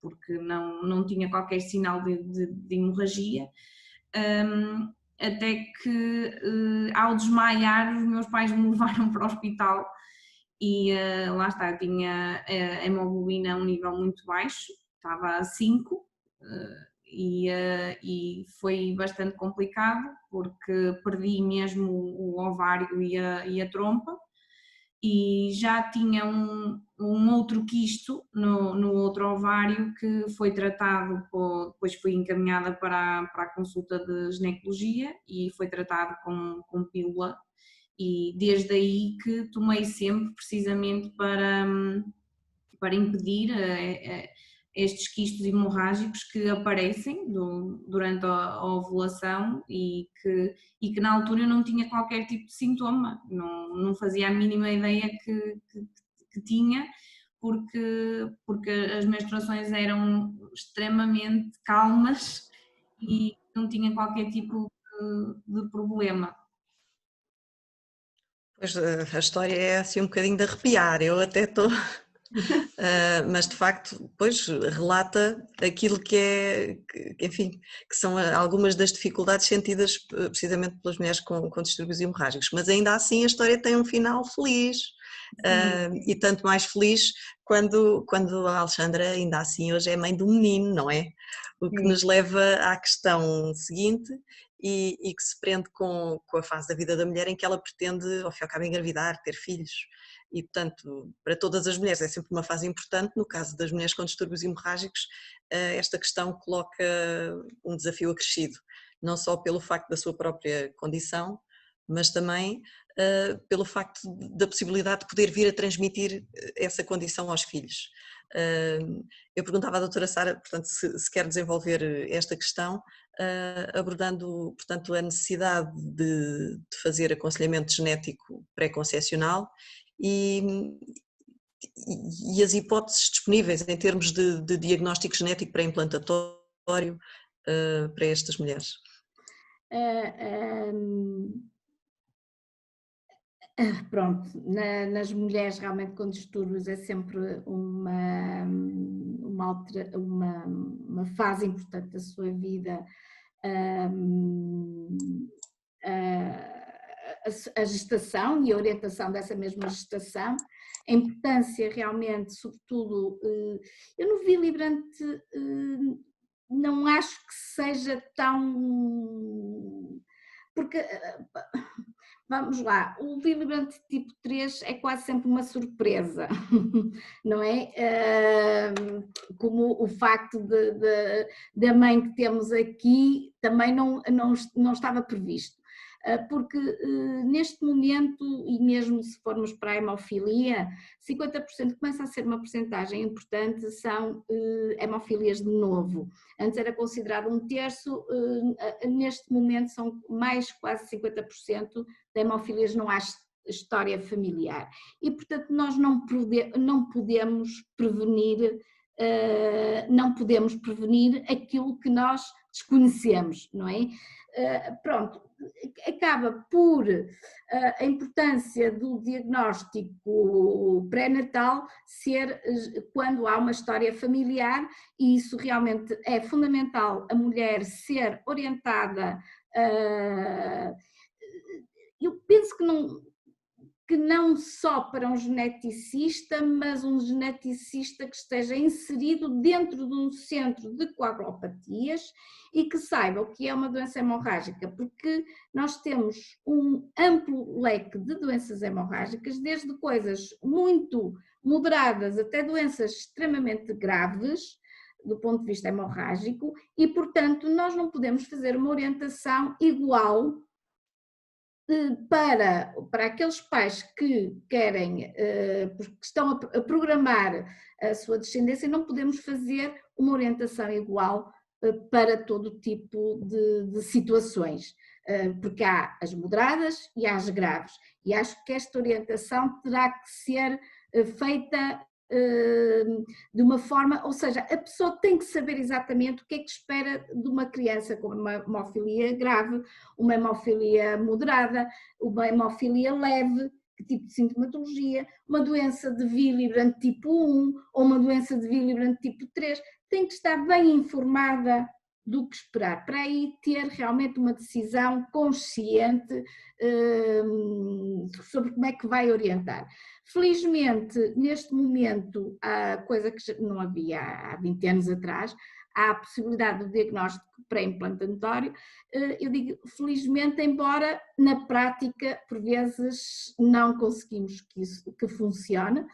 D: porque não tinha qualquer sinal de hemorragia, até que ao desmaiar os meus pais me levaram para o hospital e lá está, eu tinha a hemoglobina a um nível muito baixo, estava a 5, e foi bastante complicado porque perdi mesmo o ovário e a trompa, e já tinha um outro quisto no outro ovário que foi tratado, depois fui encaminhada para a consulta de ginecologia e foi tratado com pílula, e desde aí que tomei sempre precisamente para impedir estes quistos hemorrágicos que aparecem durante a ovulação e que na altura eu não tinha qualquer tipo de sintoma, não fazia a mínima ideia que tinha, porque as menstruações eram extremamente calmas e não tinha qualquer tipo de problema.
A: Pois, a história é assim um bocadinho de arrepiar, eu até estou... mas de facto, pois, relata aquilo enfim, que são algumas das dificuldades sentidas precisamente pelas mulheres com distúrbios hemorrágicos, mas ainda assim a história tem um final feliz, e tanto mais feliz quando a Alexandra ainda assim hoje é mãe do menino, não é? O que nos leva à questão seguinte e que se prende com a fase da vida da mulher em que ela pretende, ao fim e ao cabo, engravidar, ter filhos. E, portanto, para todas as mulheres é sempre uma fase importante. No caso das mulheres com distúrbios hemorrágicos, esta questão coloca um desafio acrescido, não só pelo facto da sua própria condição, mas também pelo facto da possibilidade de poder vir a transmitir essa condição aos filhos. Eu perguntava à doutora Sara, portanto, se quer desenvolver esta questão, abordando, portanto, a necessidade de fazer aconselhamento genético pré-concepcional e as hipóteses disponíveis em termos de diagnóstico genético pré-implantatório para estas mulheres.
B: Pronto, nas mulheres realmente com distúrbios é sempre uma fase importante da sua vida, a gestação e a orientação dessa mesma gestação, a importância realmente, sobretudo, eu no Willebrand não acho que seja tão... porque... Vamos lá, o Willebrand tipo 3 é quase sempre uma surpresa, não é? Como o facto da mãe que temos aqui também não estava previsto. Porque neste momento, e mesmo se formos para a hemofilia, 50% começa a ser uma percentagem importante, são hemofilias de novo. Antes era considerado um terço, neste momento são mais quase 50% de hemofilias não há história familiar. E portanto nós não podemos prevenir aquilo que nós desconhecemos, não é? Pronto, acaba por a importância do diagnóstico pré-natal ser quando há uma história familiar, e isso realmente é fundamental, a mulher ser orientada. Eu penso que não só para um geneticista, mas um geneticista que esteja inserido dentro de um centro de coagulopatias e que saiba o que é uma doença hemorrágica, porque nós temos um amplo leque de doenças hemorrágicas, desde coisas muito moderadas até doenças extremamente graves do ponto de vista hemorrágico, e portanto nós não podemos fazer uma orientação igual para aqueles pais que querem, que estão a programar a sua descendência, não podemos fazer uma orientação igual para todo tipo de situações, porque há as moderadas e há as graves, e acho que esta orientação terá que ser feita de uma forma, ou seja, a pessoa tem que saber exatamente o que é que espera de uma criança com uma hemofilia grave, uma hemofilia moderada, uma hemofilia leve, que tipo de sintomatologia, uma doença de Willebrand tipo 1 ou uma doença de Willebrand tipo 3, tem que estar bem informada do que esperar, para aí ter realmente uma decisão consciente sobre como é que vai orientar. Felizmente, neste momento, a coisa que não havia há 20 anos atrás, há a possibilidade do diagnóstico pré-implantatório. Eu digo felizmente, embora na prática, por vezes, não conseguimos que funcione.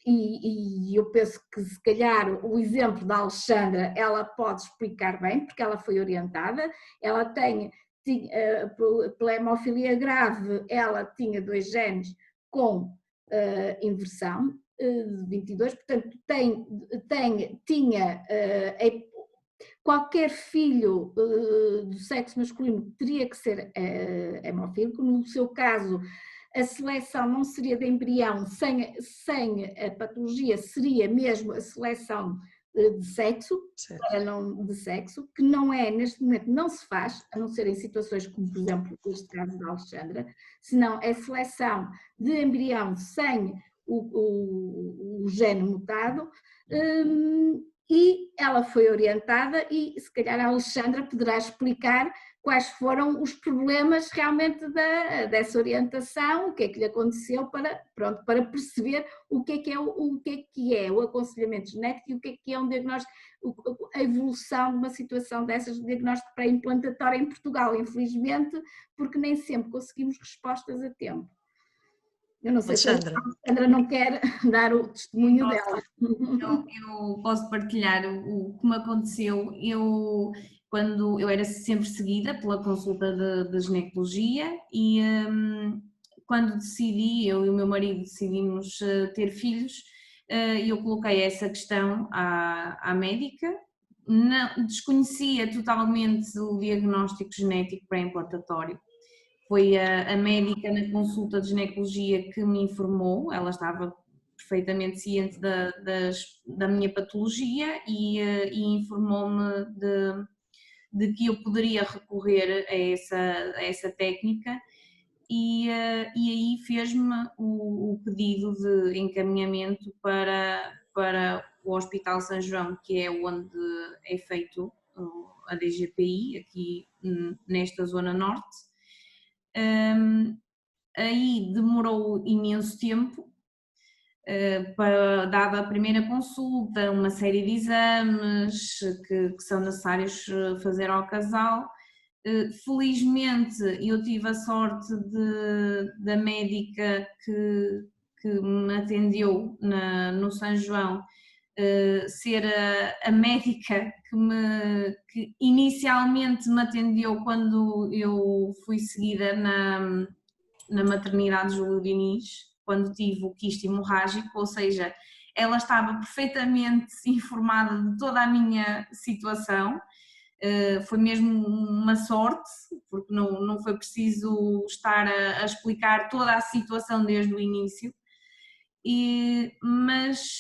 B: E eu penso que se calhar o exemplo da Alexandra, ela pode explicar bem, porque ela foi orientada, ela pela hemofilia grave, ela tinha 2 genes com inversão de 22, portanto tinha qualquer filho do sexo masculino teria que ser hemofílico. No seu caso, a seleção não seria de embrião sem a patologia, seria mesmo a seleção de sexo, que não é, neste momento não se faz, a não ser em situações como, por exemplo, este caso da Alexandra, senão é seleção de embrião sem o gene mutado. E ela foi orientada e se calhar a Alexandra poderá explicar quais foram os problemas realmente dessa orientação, o que é que lhe aconteceu para perceber o que é o aconselhamento genético e o que é um diagnóstico, a evolução de uma situação dessas de diagnóstico pré-implantatório em Portugal, infelizmente, porque nem sempre conseguimos respostas a tempo. Eu não sei se a Alexandra não quer dar o testemunho dela.
D: Eu posso partilhar o que me aconteceu. Quando eu era sempre seguida pela consulta de ginecologia e quando decidi, eu e o meu marido decidimos ter filhos, eu coloquei essa questão à médica. Não, desconhecia totalmente o diagnóstico genético pré-implantatório. Foi a médica na consulta de ginecologia que me informou, ela estava perfeitamente ciente da minha patologia e informou-me de que eu poderia recorrer a essa técnica e aí fez-me o pedido de encaminhamento para o Hospital São João, que é onde é feito a DGPI, aqui nesta zona norte. Aí demorou imenso tempo, dada a primeira consulta, uma série de exames que são necessários fazer ao casal. Felizmente eu tive a sorte da médica que me atendeu no São João ser a médica que inicialmente me atendeu quando eu fui seguida na maternidade Júlio Diniz, quando tive o quisto hemorrágico, ou seja, ela estava perfeitamente informada de toda a minha situação. Foi mesmo uma sorte, porque não foi preciso estar a explicar toda a situação desde o início. Mas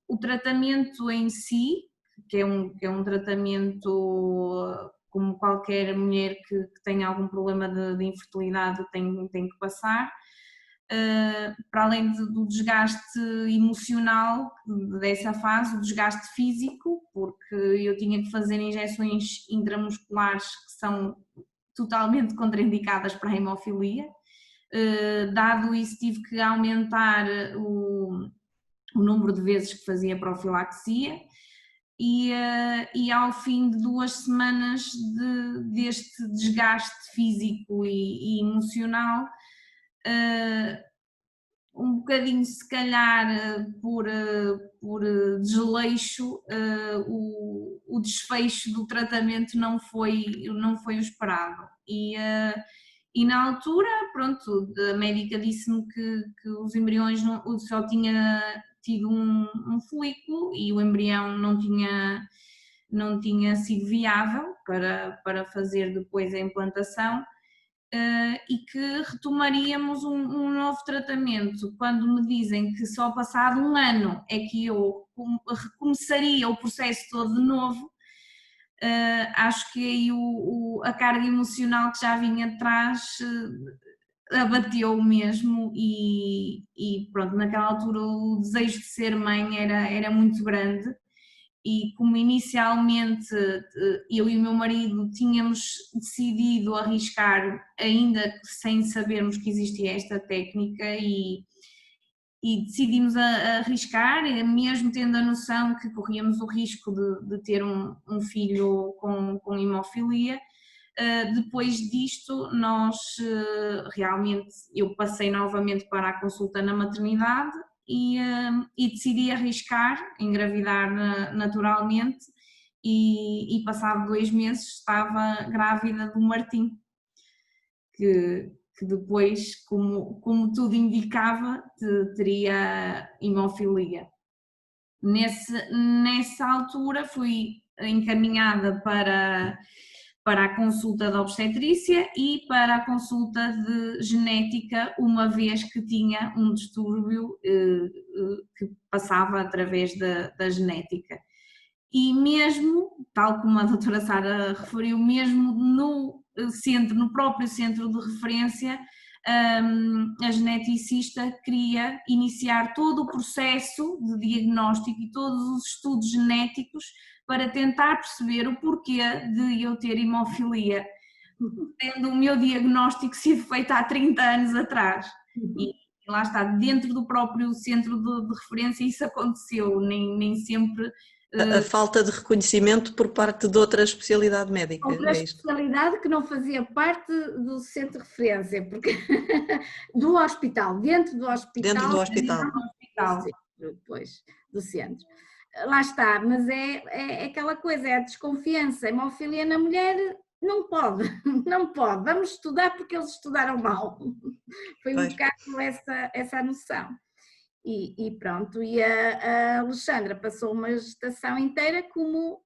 D: o tratamento em si, que é um tratamento como qualquer mulher que tenha algum problema de infertilidade tem que passar, para além do desgaste emocional dessa fase, o desgaste físico, porque eu tinha que fazer injeções intramusculares que são totalmente contraindicadas para a hemofilia. Dado isso, tive que aumentar o número de vezes que fazia profilaxia e ao fim de 2 semanas deste desgaste físico e emocional, um bocadinho se calhar por desleixo, o desfecho do tratamento não foi o esperado. E na altura, pronto, a médica disse-me que os embriões só tinha tido um folículo e o embrião não tinha sido viável para fazer depois a implantação e que retomaríamos um novo tratamento. Quando me dizem que só passado 1 ano é que eu recomeçaria o processo todo de novo, acho que aí a carga emocional que já vinha atrás abateu mesmo e pronto, naquela altura o desejo de ser mãe era muito grande e como inicialmente eu e o meu marido tínhamos decidido arriscar, ainda sem sabermos que existia esta técnica, e decidimos arriscar, mesmo tendo a noção que corríamos o risco de ter um filho com hemofilia. Depois disto, realmente, eu passei novamente para a consulta na maternidade e decidi arriscar, engravidar naturalmente, e passado 2 meses estava grávida do Martim, que depois, como tudo indicava, teria hemofilia. Nessa altura fui encaminhada para a consulta de obstetrícia e para a consulta de genética, uma vez que tinha um distúrbio que passava através da genética. E mesmo, tal como a doutora Sara referiu, mesmo no próprio centro de referência, a geneticista queria iniciar todo o processo de diagnóstico e todos os estudos genéticos para tentar perceber o porquê de eu ter hemofilia, tendo o meu diagnóstico sido feito há 30 anos atrás. E lá está, dentro do próprio centro de referência isso aconteceu, nem sempre...
A: A falta de reconhecimento por parte de outra especialidade médica.
B: Outra especialidade que não fazia parte do centro de referência, porque do hospital, dentro do hospital.
A: Dentro do hospital.
B: Depois do centro. Lá está, mas é aquela coisa, é a desconfiança. A hemofilia na mulher não pode, vamos estudar porque eles estudaram mal. Foi um bocado essa a noção. E pronto, e a Alexandra passou uma gestação inteira com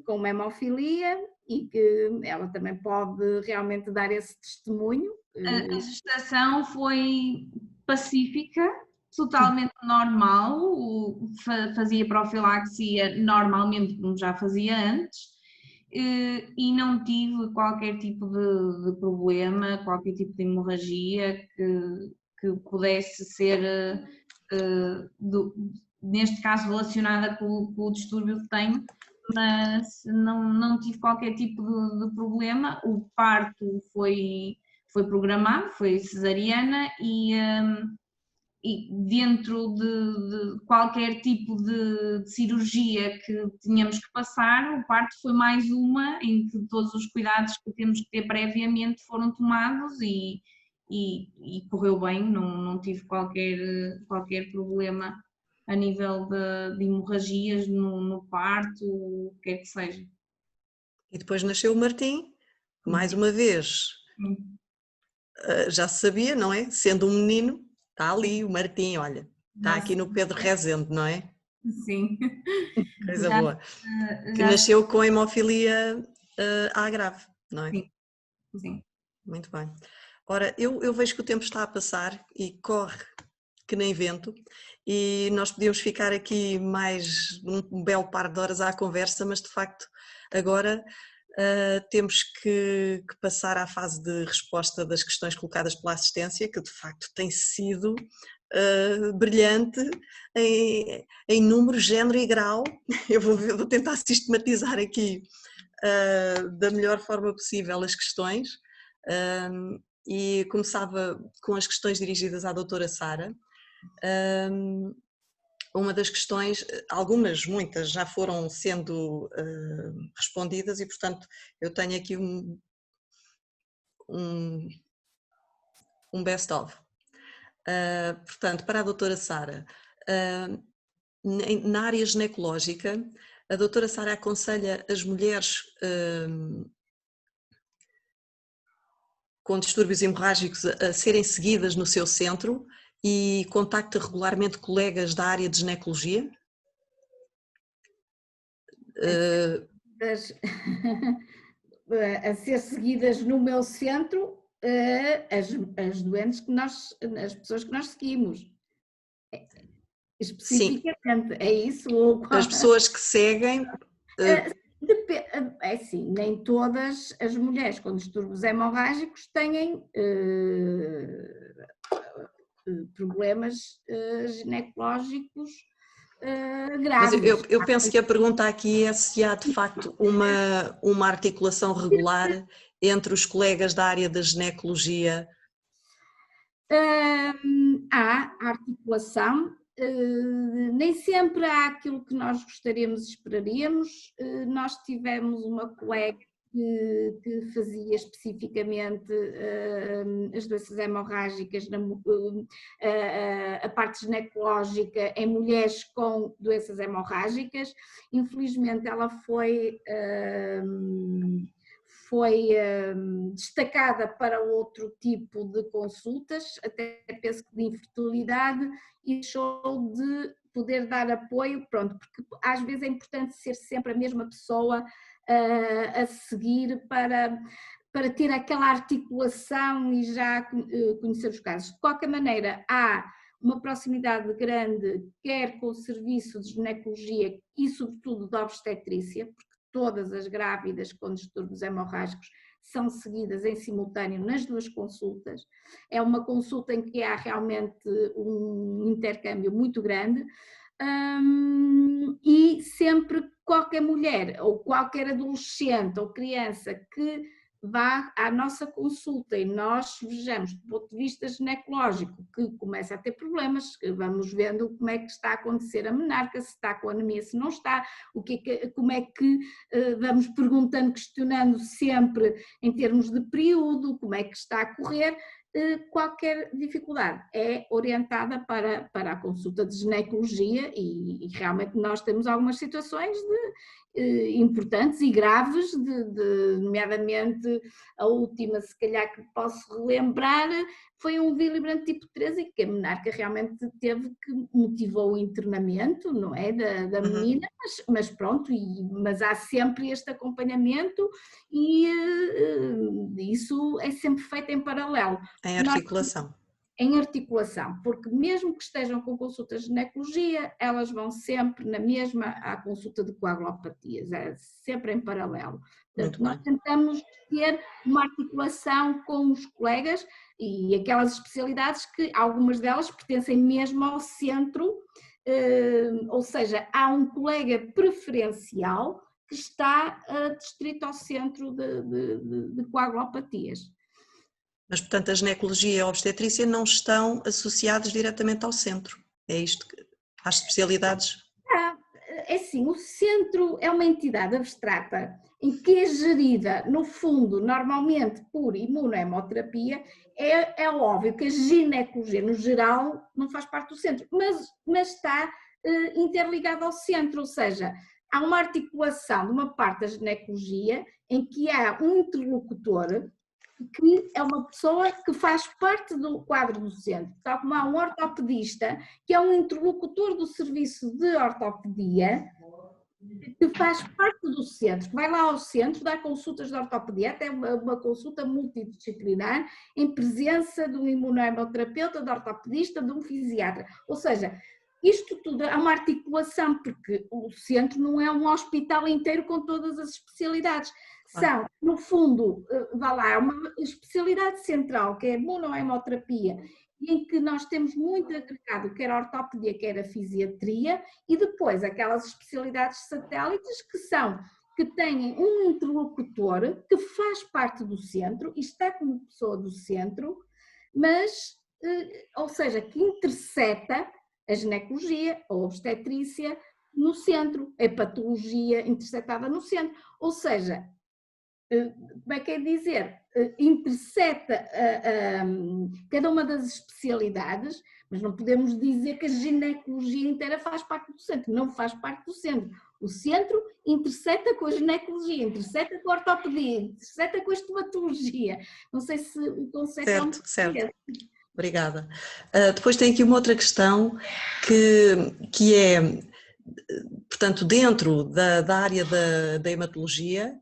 B: uma hemofilia, e que ela também pode realmente dar esse testemunho.
D: A gestação foi pacífica, totalmente normal, fazia profilaxia normalmente como já fazia antes, e não tive qualquer tipo de problema, qualquer tipo de hemorragia que pudesse ser, neste caso, relacionada com o distúrbio que tenho, mas não tive qualquer tipo de problema. O parto foi programado, foi cesariana, e dentro de qualquer tipo de cirurgia que tínhamos que passar, o parto foi mais uma em que todos os cuidados que temos que ter previamente foram tomados, e correu bem, não tive qualquer problema a nível de hemorragias no parto, o que é que seja.
A: E depois nasceu o Martim, mais uma vez, já se sabia, não é? Sendo um menino, está ali o Martim, olha, está aqui no Pedro Rezende, não é?
D: Sim.
A: Coisa boa. Que nasceu com hemofilia A grave, não é?
D: Sim.
A: Muito bem. Ora, eu vejo que o tempo está a passar e corre que nem vento, e nós podíamos ficar aqui mais um belo par de horas à conversa, mas de facto agora temos que passar à fase de resposta das questões colocadas pela assistência, que de facto tem sido brilhante em número, género e grau. Eu vou tentar sistematizar aqui da melhor forma possível as questões, e começava com as questões dirigidas à doutora Sara. Uma das questões, muitas já foram sendo respondidas, e portanto eu tenho aqui um best of. Portanto, para a doutora Sara, na área ginecológica, a doutora Sara aconselha as mulheres com distúrbios hemorrágicos a serem seguidas no seu centro e contacta regularmente colegas da área de ginecologia?
B: A ser seguidas no meu centro, as doentes as pessoas que nós seguimos. Especificamente, sim. É isso?
A: As pessoas que seguem...
B: É assim, nem todas as mulheres com distúrbios hemorrágicos têm problemas ginecológicos
A: Mas
B: grávidos.
A: eu penso que a pergunta aqui é se há de facto uma articulação regular entre os colegas da área da ginecologia.
B: Há articulação, nem sempre há aquilo que nós gostaríamos e esperaríamos. Nós tivemos uma colega que fazia especificamente as doenças hemorrágicas, a parte ginecológica em mulheres com doenças hemorrágicas. Infelizmente ela foi destacada para outro tipo de consultas, até penso que de infertilidade, e deixou de poder dar apoio, pronto, porque às vezes é importante ser sempre a mesma pessoa a seguir para ter aquela articulação e já conhecer os casos. De qualquer maneira, há uma proximidade grande, quer com o serviço de ginecologia e sobretudo da obstetrícia, porque todas as grávidas com distúrbios hemorrágicos são seguidas em simultâneo nas duas consultas. É uma consulta em que há realmente um intercâmbio muito grande, e sempre qualquer mulher ou qualquer adolescente ou criança que vá à nossa consulta e nós vejamos do ponto de vista ginecológico que começa a ter problemas, vamos vendo como é que está a acontecer a menarca, se está com anemia, se não está, como é que vamos perguntando, questionando sempre em termos de período, como é que está a correr. Qualquer dificuldade é orientada para a consulta de ginecologia e realmente nós temos algumas situações importantes e graves, nomeadamente a última, se calhar que posso relembrar, foi um Willebrand tipo 3 e que a menarca realmente teve que motivou o internamento, não é, da menina, mas pronto, mas há sempre este acompanhamento e isso é sempre feito em paralelo.
A: Em articulação.
B: Em articulação, porque mesmo que estejam com consultas de ginecologia, elas vão sempre na mesma à consulta de coagulopatias, é sempre em paralelo. Portanto, nós tentamos ter uma articulação com os colegas e aquelas especialidades que algumas delas pertencem mesmo ao centro, ou seja, há um colega preferencial que está adstrito ao centro de coagulopatias.
A: Mas, portanto, a ginecologia e a obstetrícia não estão associados diretamente ao centro, é isto, às especialidades?
B: É assim, o centro é uma entidade abstrata em que é gerida, no fundo, normalmente por imunohemoterapia. É óbvio que a ginecologia, no geral, não faz parte do centro, mas está interligada ao centro, ou seja, há uma articulação de uma parte da ginecologia em que há um interlocutor que é uma pessoa que faz parte do quadro do centro, tal como há um ortopedista, que é um interlocutor do serviço de ortopedia, que faz parte do centro, que vai lá ao centro dar consultas de ortopedia, até uma consulta multidisciplinar, em presença de um imunohemoterapeuta, de ortopedista, de um fisiatra. Ou seja, isto tudo é uma articulação, porque o centro não é um hospital inteiro com todas as especialidades. São, no fundo, vá lá, uma especialidade central, que é a imunohemoterapia, em que nós temos muito agregado, quer a ortopedia, quer a fisiatria, e depois aquelas especialidades satélites que têm um interlocutor que faz parte do centro e está como pessoa do centro, mas, ou seja, que intercepta a ginecologia, a obstetrícia no centro, a patologia interceptada no centro, ou seja, como é que é dizer, intercepta cada uma das especialidades, mas não podemos dizer que a ginecologia inteira faz parte do centro, não faz parte do centro. O centro intercepta com a ginecologia, intercepta com a ortopedia, intercepta com a estomatologia. Não sei se o conceito
A: certo. Obrigada. Depois tem aqui uma outra questão que é, portanto, dentro da área da hematologia,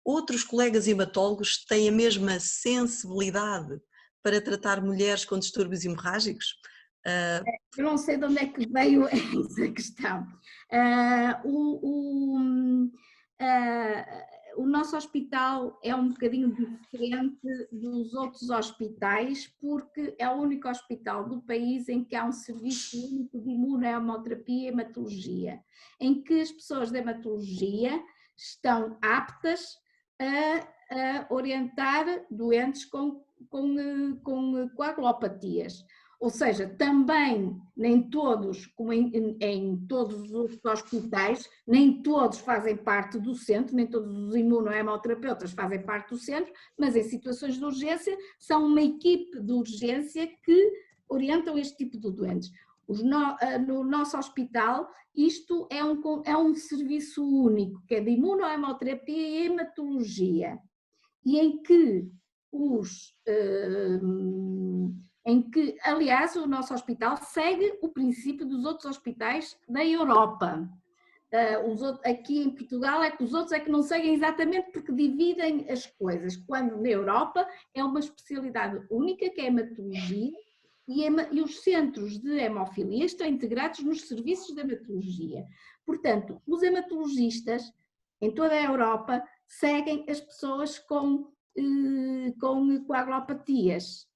A: outros colegas hematólogos têm a mesma sensibilidade para tratar mulheres com distúrbios hemorrágicos?
B: Eu não sei de onde é que veio essa questão. o nosso hospital é um bocadinho diferente dos outros hospitais, porque é o único hospital do país em que há um serviço único de imunohemoterapia e hematologia, em que as pessoas da hematologia estão aptas a orientar doentes com coagulopatias. Ou seja, também nem todos, como em todos os outros hospitais, nem todos fazem parte do centro, nem todos os imunohemoterapeutas fazem parte do centro, mas em situações de urgência são uma equipe de urgência que orientam este tipo de doentes. No nosso hospital, isto é um serviço único, que é de imunohemoterapia e hematologia, e aliás, o nosso hospital segue o princípio dos outros hospitais da Europa. Aqui em Portugal é que os outros é que não seguem exatamente porque dividem as coisas, quando na Europa é uma especialidade única, que é a hematologia, e os centros de hemofilia estão integrados nos serviços de hematologia. Portanto, os hematologistas em toda a Europa seguem as pessoas com coagulopatias.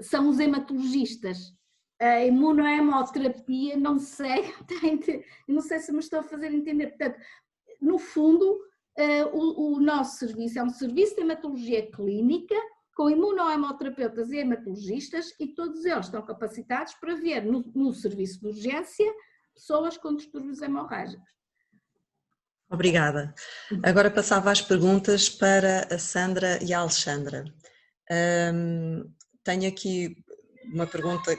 B: São os hematologistas. A imunohemoterapia não segue, não sei se me estou a fazer entender. Portanto, no fundo, o nosso serviço é um serviço de hematologia clínica, com imunohemoterapeutas e hematologistas, e todos eles estão capacitados para ver no serviço de urgência pessoas com distúrbios hemorrágicos.
A: Obrigada. Agora passava as perguntas para a Sandra e a Alexandra. Tenho aqui uma pergunta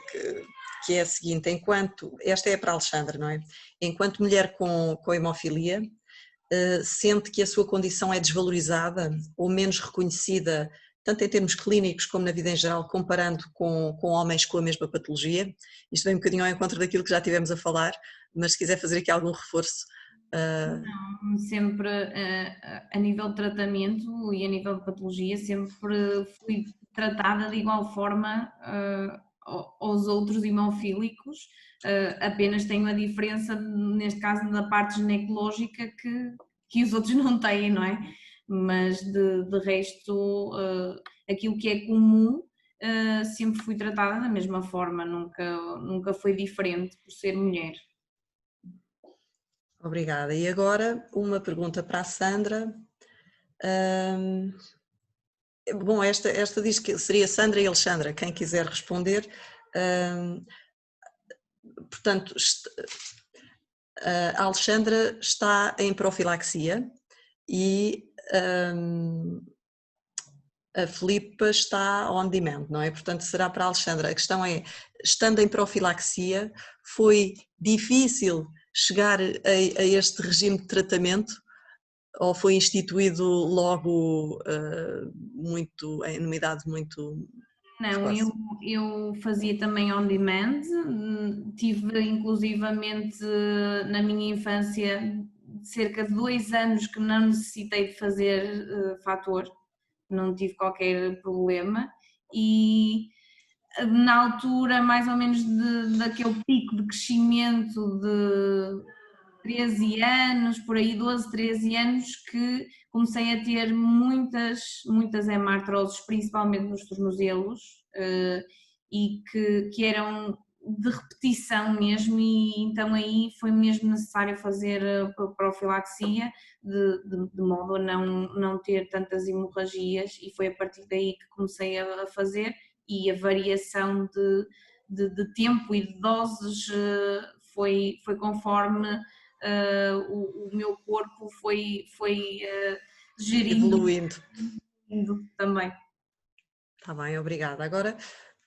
A: que é a seguinte: esta é para a Alexandra, não é? Enquanto mulher com hemofilia, sente que a sua condição é desvalorizada ou menos reconhecida, tanto em termos clínicos como na vida em geral, comparando com homens com a mesma patologia? Isto vem um bocadinho ao encontro daquilo que já tivemos a falar, mas se quiser fazer aqui algum reforço.
D: Não, sempre a nível de tratamento e a nível de patologia sempre fui tratada de igual forma aos outros hemofílicos, apenas tenho a diferença, neste caso, da parte ginecológica que os outros não têm, não é? Mas de resto, aquilo que é comum, sempre fui tratada da mesma forma, nunca foi diferente por ser mulher.
A: Obrigada. E agora uma pergunta para a Sandra. Bom, esta diz que seria Sandra e Alexandra, quem quiser responder. Portanto, a Alexandra está em profilaxia e a Filipa está on demand, não é? Portanto, será para a Alexandra. A questão é, estando em profilaxia, foi difícil chegar a este regime de tratamento ou foi instituído logo numa idade muito precoce?
D: Não, eu fazia também on demand, tive inclusivamente na minha infância cerca de 2 anos que não necessitei de fazer fator, não tive qualquer problema, e na altura mais ou menos daquele pico de crescimento de 13 anos, por aí 12, 13 anos, que comecei a ter muitas hemartroses, principalmente nos tornozelos, e que eram de repetição mesmo, e então aí foi mesmo necessário fazer a profilaxia de modo a não ter tantas hemorragias, e foi a partir daí que comecei a fazer, e a variação de tempo e de doses foi conforme o meu corpo foi gerindo
A: Evoluindo.
D: também.
A: Está bem, obrigada.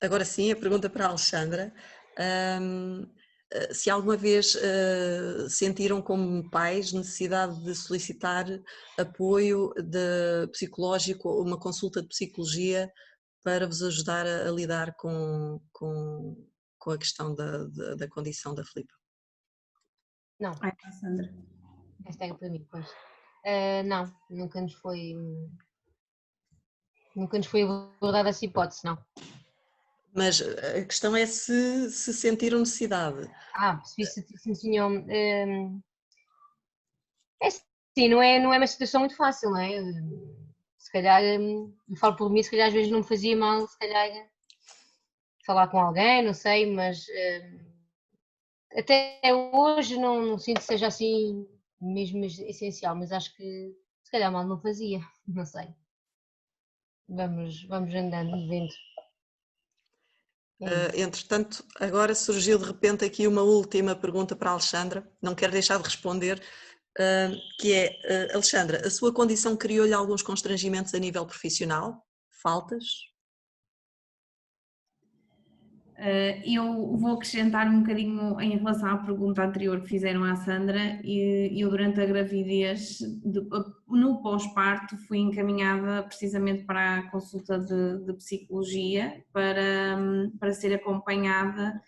A: Agora sim, a pergunta para a Alexandra. Se alguma vez sentiram como pais necessidade de solicitar apoio psicológico, uma consulta de psicologia para vos ajudar a lidar com a questão da condição da Filipa?
C: Não,
D: Ai, Sandra.
C: esta é para mim, pois. Não, nunca nos foi abordada essa hipótese, não.
A: Mas a questão é se sentiram necessidade.
C: Se tinham. É sim, não é uma situação muito fácil, não é? Se calhar, falo por mim, se calhar às vezes não me fazia mal, se calhar falar com alguém, não sei, mas até hoje não sinto que seja assim mesmo essencial, mas acho que se calhar mal não fazia, não sei. Vamos andando, vendo.
A: Entretanto, agora surgiu de repente aqui uma última pergunta para a Alexandra, não quero deixar de responder, que é, Alexandra, a sua condição criou-lhe alguns constrangimentos a nível profissional? Faltas?
D: Eu vou acrescentar um bocadinho em relação à pergunta anterior que fizeram à Sandra. Eu durante a gravidez, no pós-parto, fui encaminhada precisamente para a consulta de psicologia para ser acompanhada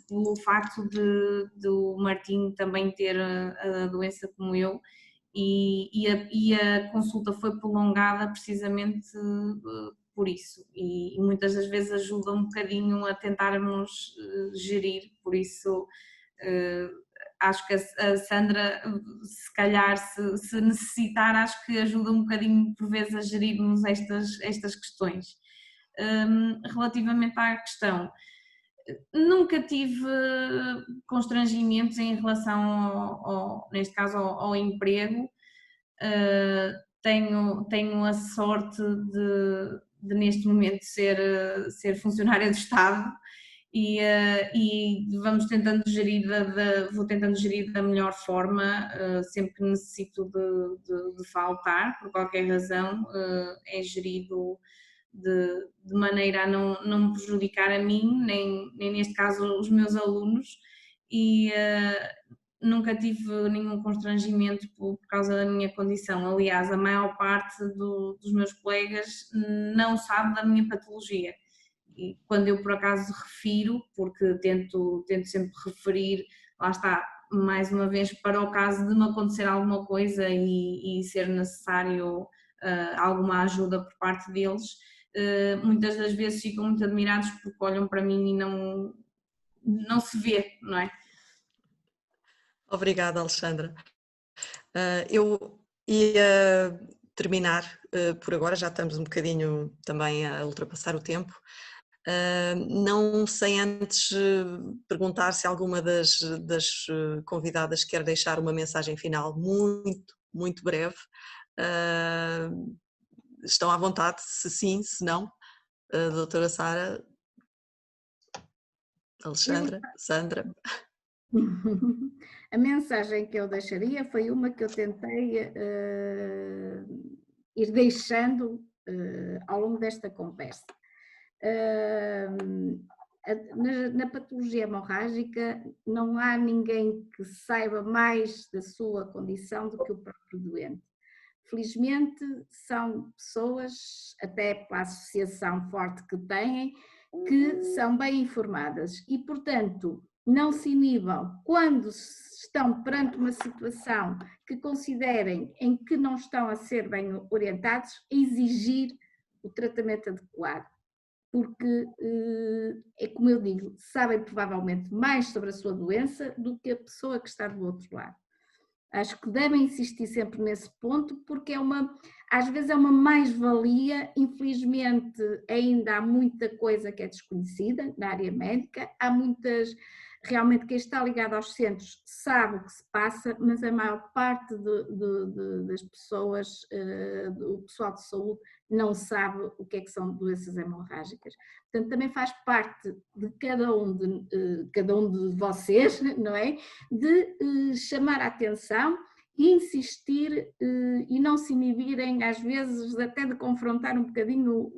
D: pelo facto de o Martim também ter a doença como eu, e a consulta foi prolongada precisamente por isso, e muitas das vezes ajuda um bocadinho a tentarmos gerir, por isso acho que a Sandra, se calhar, se necessitar, acho que ajuda um bocadinho por vezes a gerirmos estas questões. Relativamente à questão, nunca tive constrangimentos em relação neste caso ao emprego. Tenho a sorte de neste momento ser funcionária do Estado e vamos tentando vou tentando gerir da melhor forma, sempre que necessito de faltar, por qualquer razão, é gerido de maneira a não me prejudicar a mim, nem neste caso os meus alunos, e nunca tive nenhum constrangimento por causa da minha condição. Aliás, a maior parte dos meus colegas não sabe da minha patologia. E quando eu por acaso refiro, porque tento sempre referir, lá está, mais uma vez, para o caso de me acontecer alguma coisa e ser necessário alguma ajuda por parte deles, muitas das vezes ficam muito admirados porque olham para mim e não se vê, não é?
A: Obrigada, Alexandra. Eu ia terminar por agora, já estamos um bocadinho também a ultrapassar o tempo. Não sem antes perguntar se alguma das convidadas quer deixar uma mensagem final muito breve. Estão à vontade, se sim, se não. Doutora Sara, Alexandra, Sandra.
B: A mensagem que eu deixaria foi uma que eu tentei ir deixando ao longo desta conversa. Na patologia hemorrágica não há ninguém que saiba mais da sua condição do que o próprio doente. Felizmente são pessoas, até pela associação forte que têm, que são bem informadas e, portanto, não se inibam quando estão perante uma situação que considerem em que não estão a ser bem orientados, a exigir o tratamento adequado. Porque, é como eu digo, sabem provavelmente mais sobre a sua doença do que a pessoa que está do outro lado. Acho que devem insistir sempre nesse ponto, porque às vezes é uma mais-valia. Infelizmente ainda há muita coisa que é desconhecida na área médica, realmente quem está ligado aos centros sabe o que se passa, mas a maior parte das pessoas, do pessoal de saúde, não sabe o que é que são doenças hemorrágicas. Portanto, também faz parte de cada um de vocês, não é? De chamar a atenção e insistir e não se inibirem, às vezes até de confrontar um bocadinho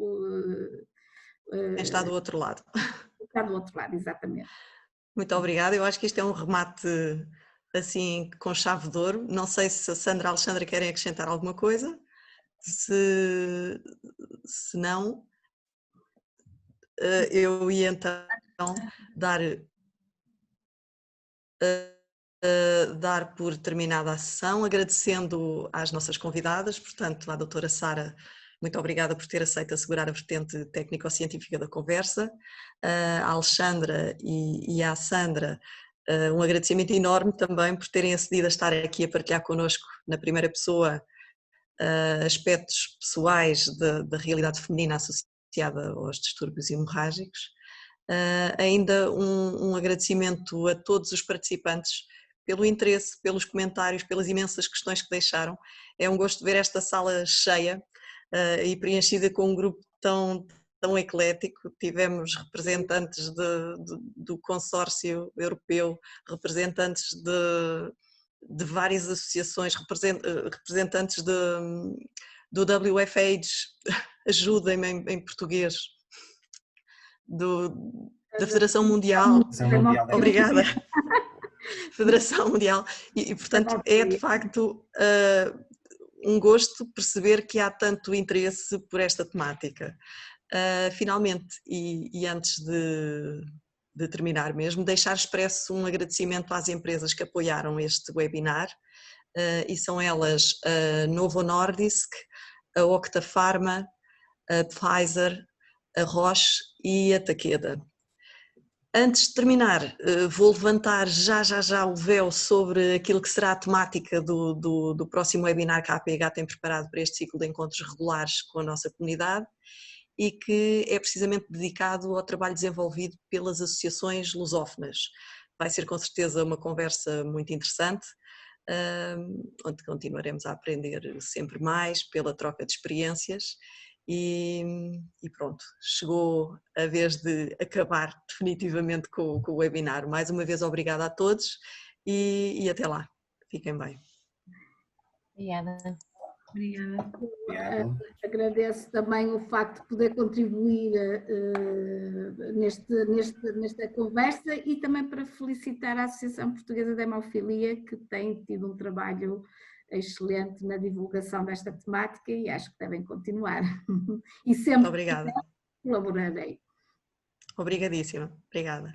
A: Quem está do outro lado.
B: Está do outro lado, exatamente.
A: Muito obrigada, eu acho que isto é um remate assim com chave de ouro. Não sei se a Sandra e a Alexandra querem acrescentar alguma coisa, se não, eu ia então dar por terminada a sessão, agradecendo às nossas convidadas, portanto à doutora Sara, muito obrigada por ter aceito assegurar a vertente técnico-científica da conversa, à Alexandra e à Sandra, um agradecimento enorme também por terem acedido a estar aqui a partilhar connosco na primeira pessoa aspectos pessoais da realidade feminina associada aos distúrbios hemorrágicos. Ainda um agradecimento a todos os participantes pelo interesse, pelos comentários, pelas imensas questões que deixaram. É um gosto ver esta sala cheia e preenchida com um grupo tão eclético. Tivemos representantes do consórcio europeu, representantes de várias associações, representantes do WFH, ajudem-me em português, da Federação Mundial. Obrigada. Federação Mundial. E portanto, é de facto um gosto perceber que há tanto interesse por esta temática. Finalmente, e antes de terminar mesmo, deixar expresso um agradecimento às empresas que apoiaram este webinar, e são elas a Novo Nordisk, a Octapharma, a Pfizer, a Roche e a Takeda. Antes de terminar, vou levantar já o véu sobre aquilo que será a temática do próximo webinar que a APH tem preparado para este ciclo de encontros regulares com a nossa comunidade e que é precisamente dedicado ao trabalho desenvolvido pelas associações lusófonas. Vai ser com certeza uma conversa muito interessante, onde continuaremos a aprender sempre mais pela troca de experiências. E pronto, chegou a vez de acabar definitivamente com o webinar. Mais uma vez, obrigada a todos e até lá. Fiquem bem.
C: Obrigada.
D: Obrigada.
B: Agradeço também o facto de poder contribuir nesta conversa e também para felicitar a Associação Portuguesa de Hemofilia, que tem tido um trabalho excelente na divulgação desta temática e acho que devem continuar. E sempre
A: Obrigada.
B: colaborarei.
A: Obrigadíssima. Obrigada.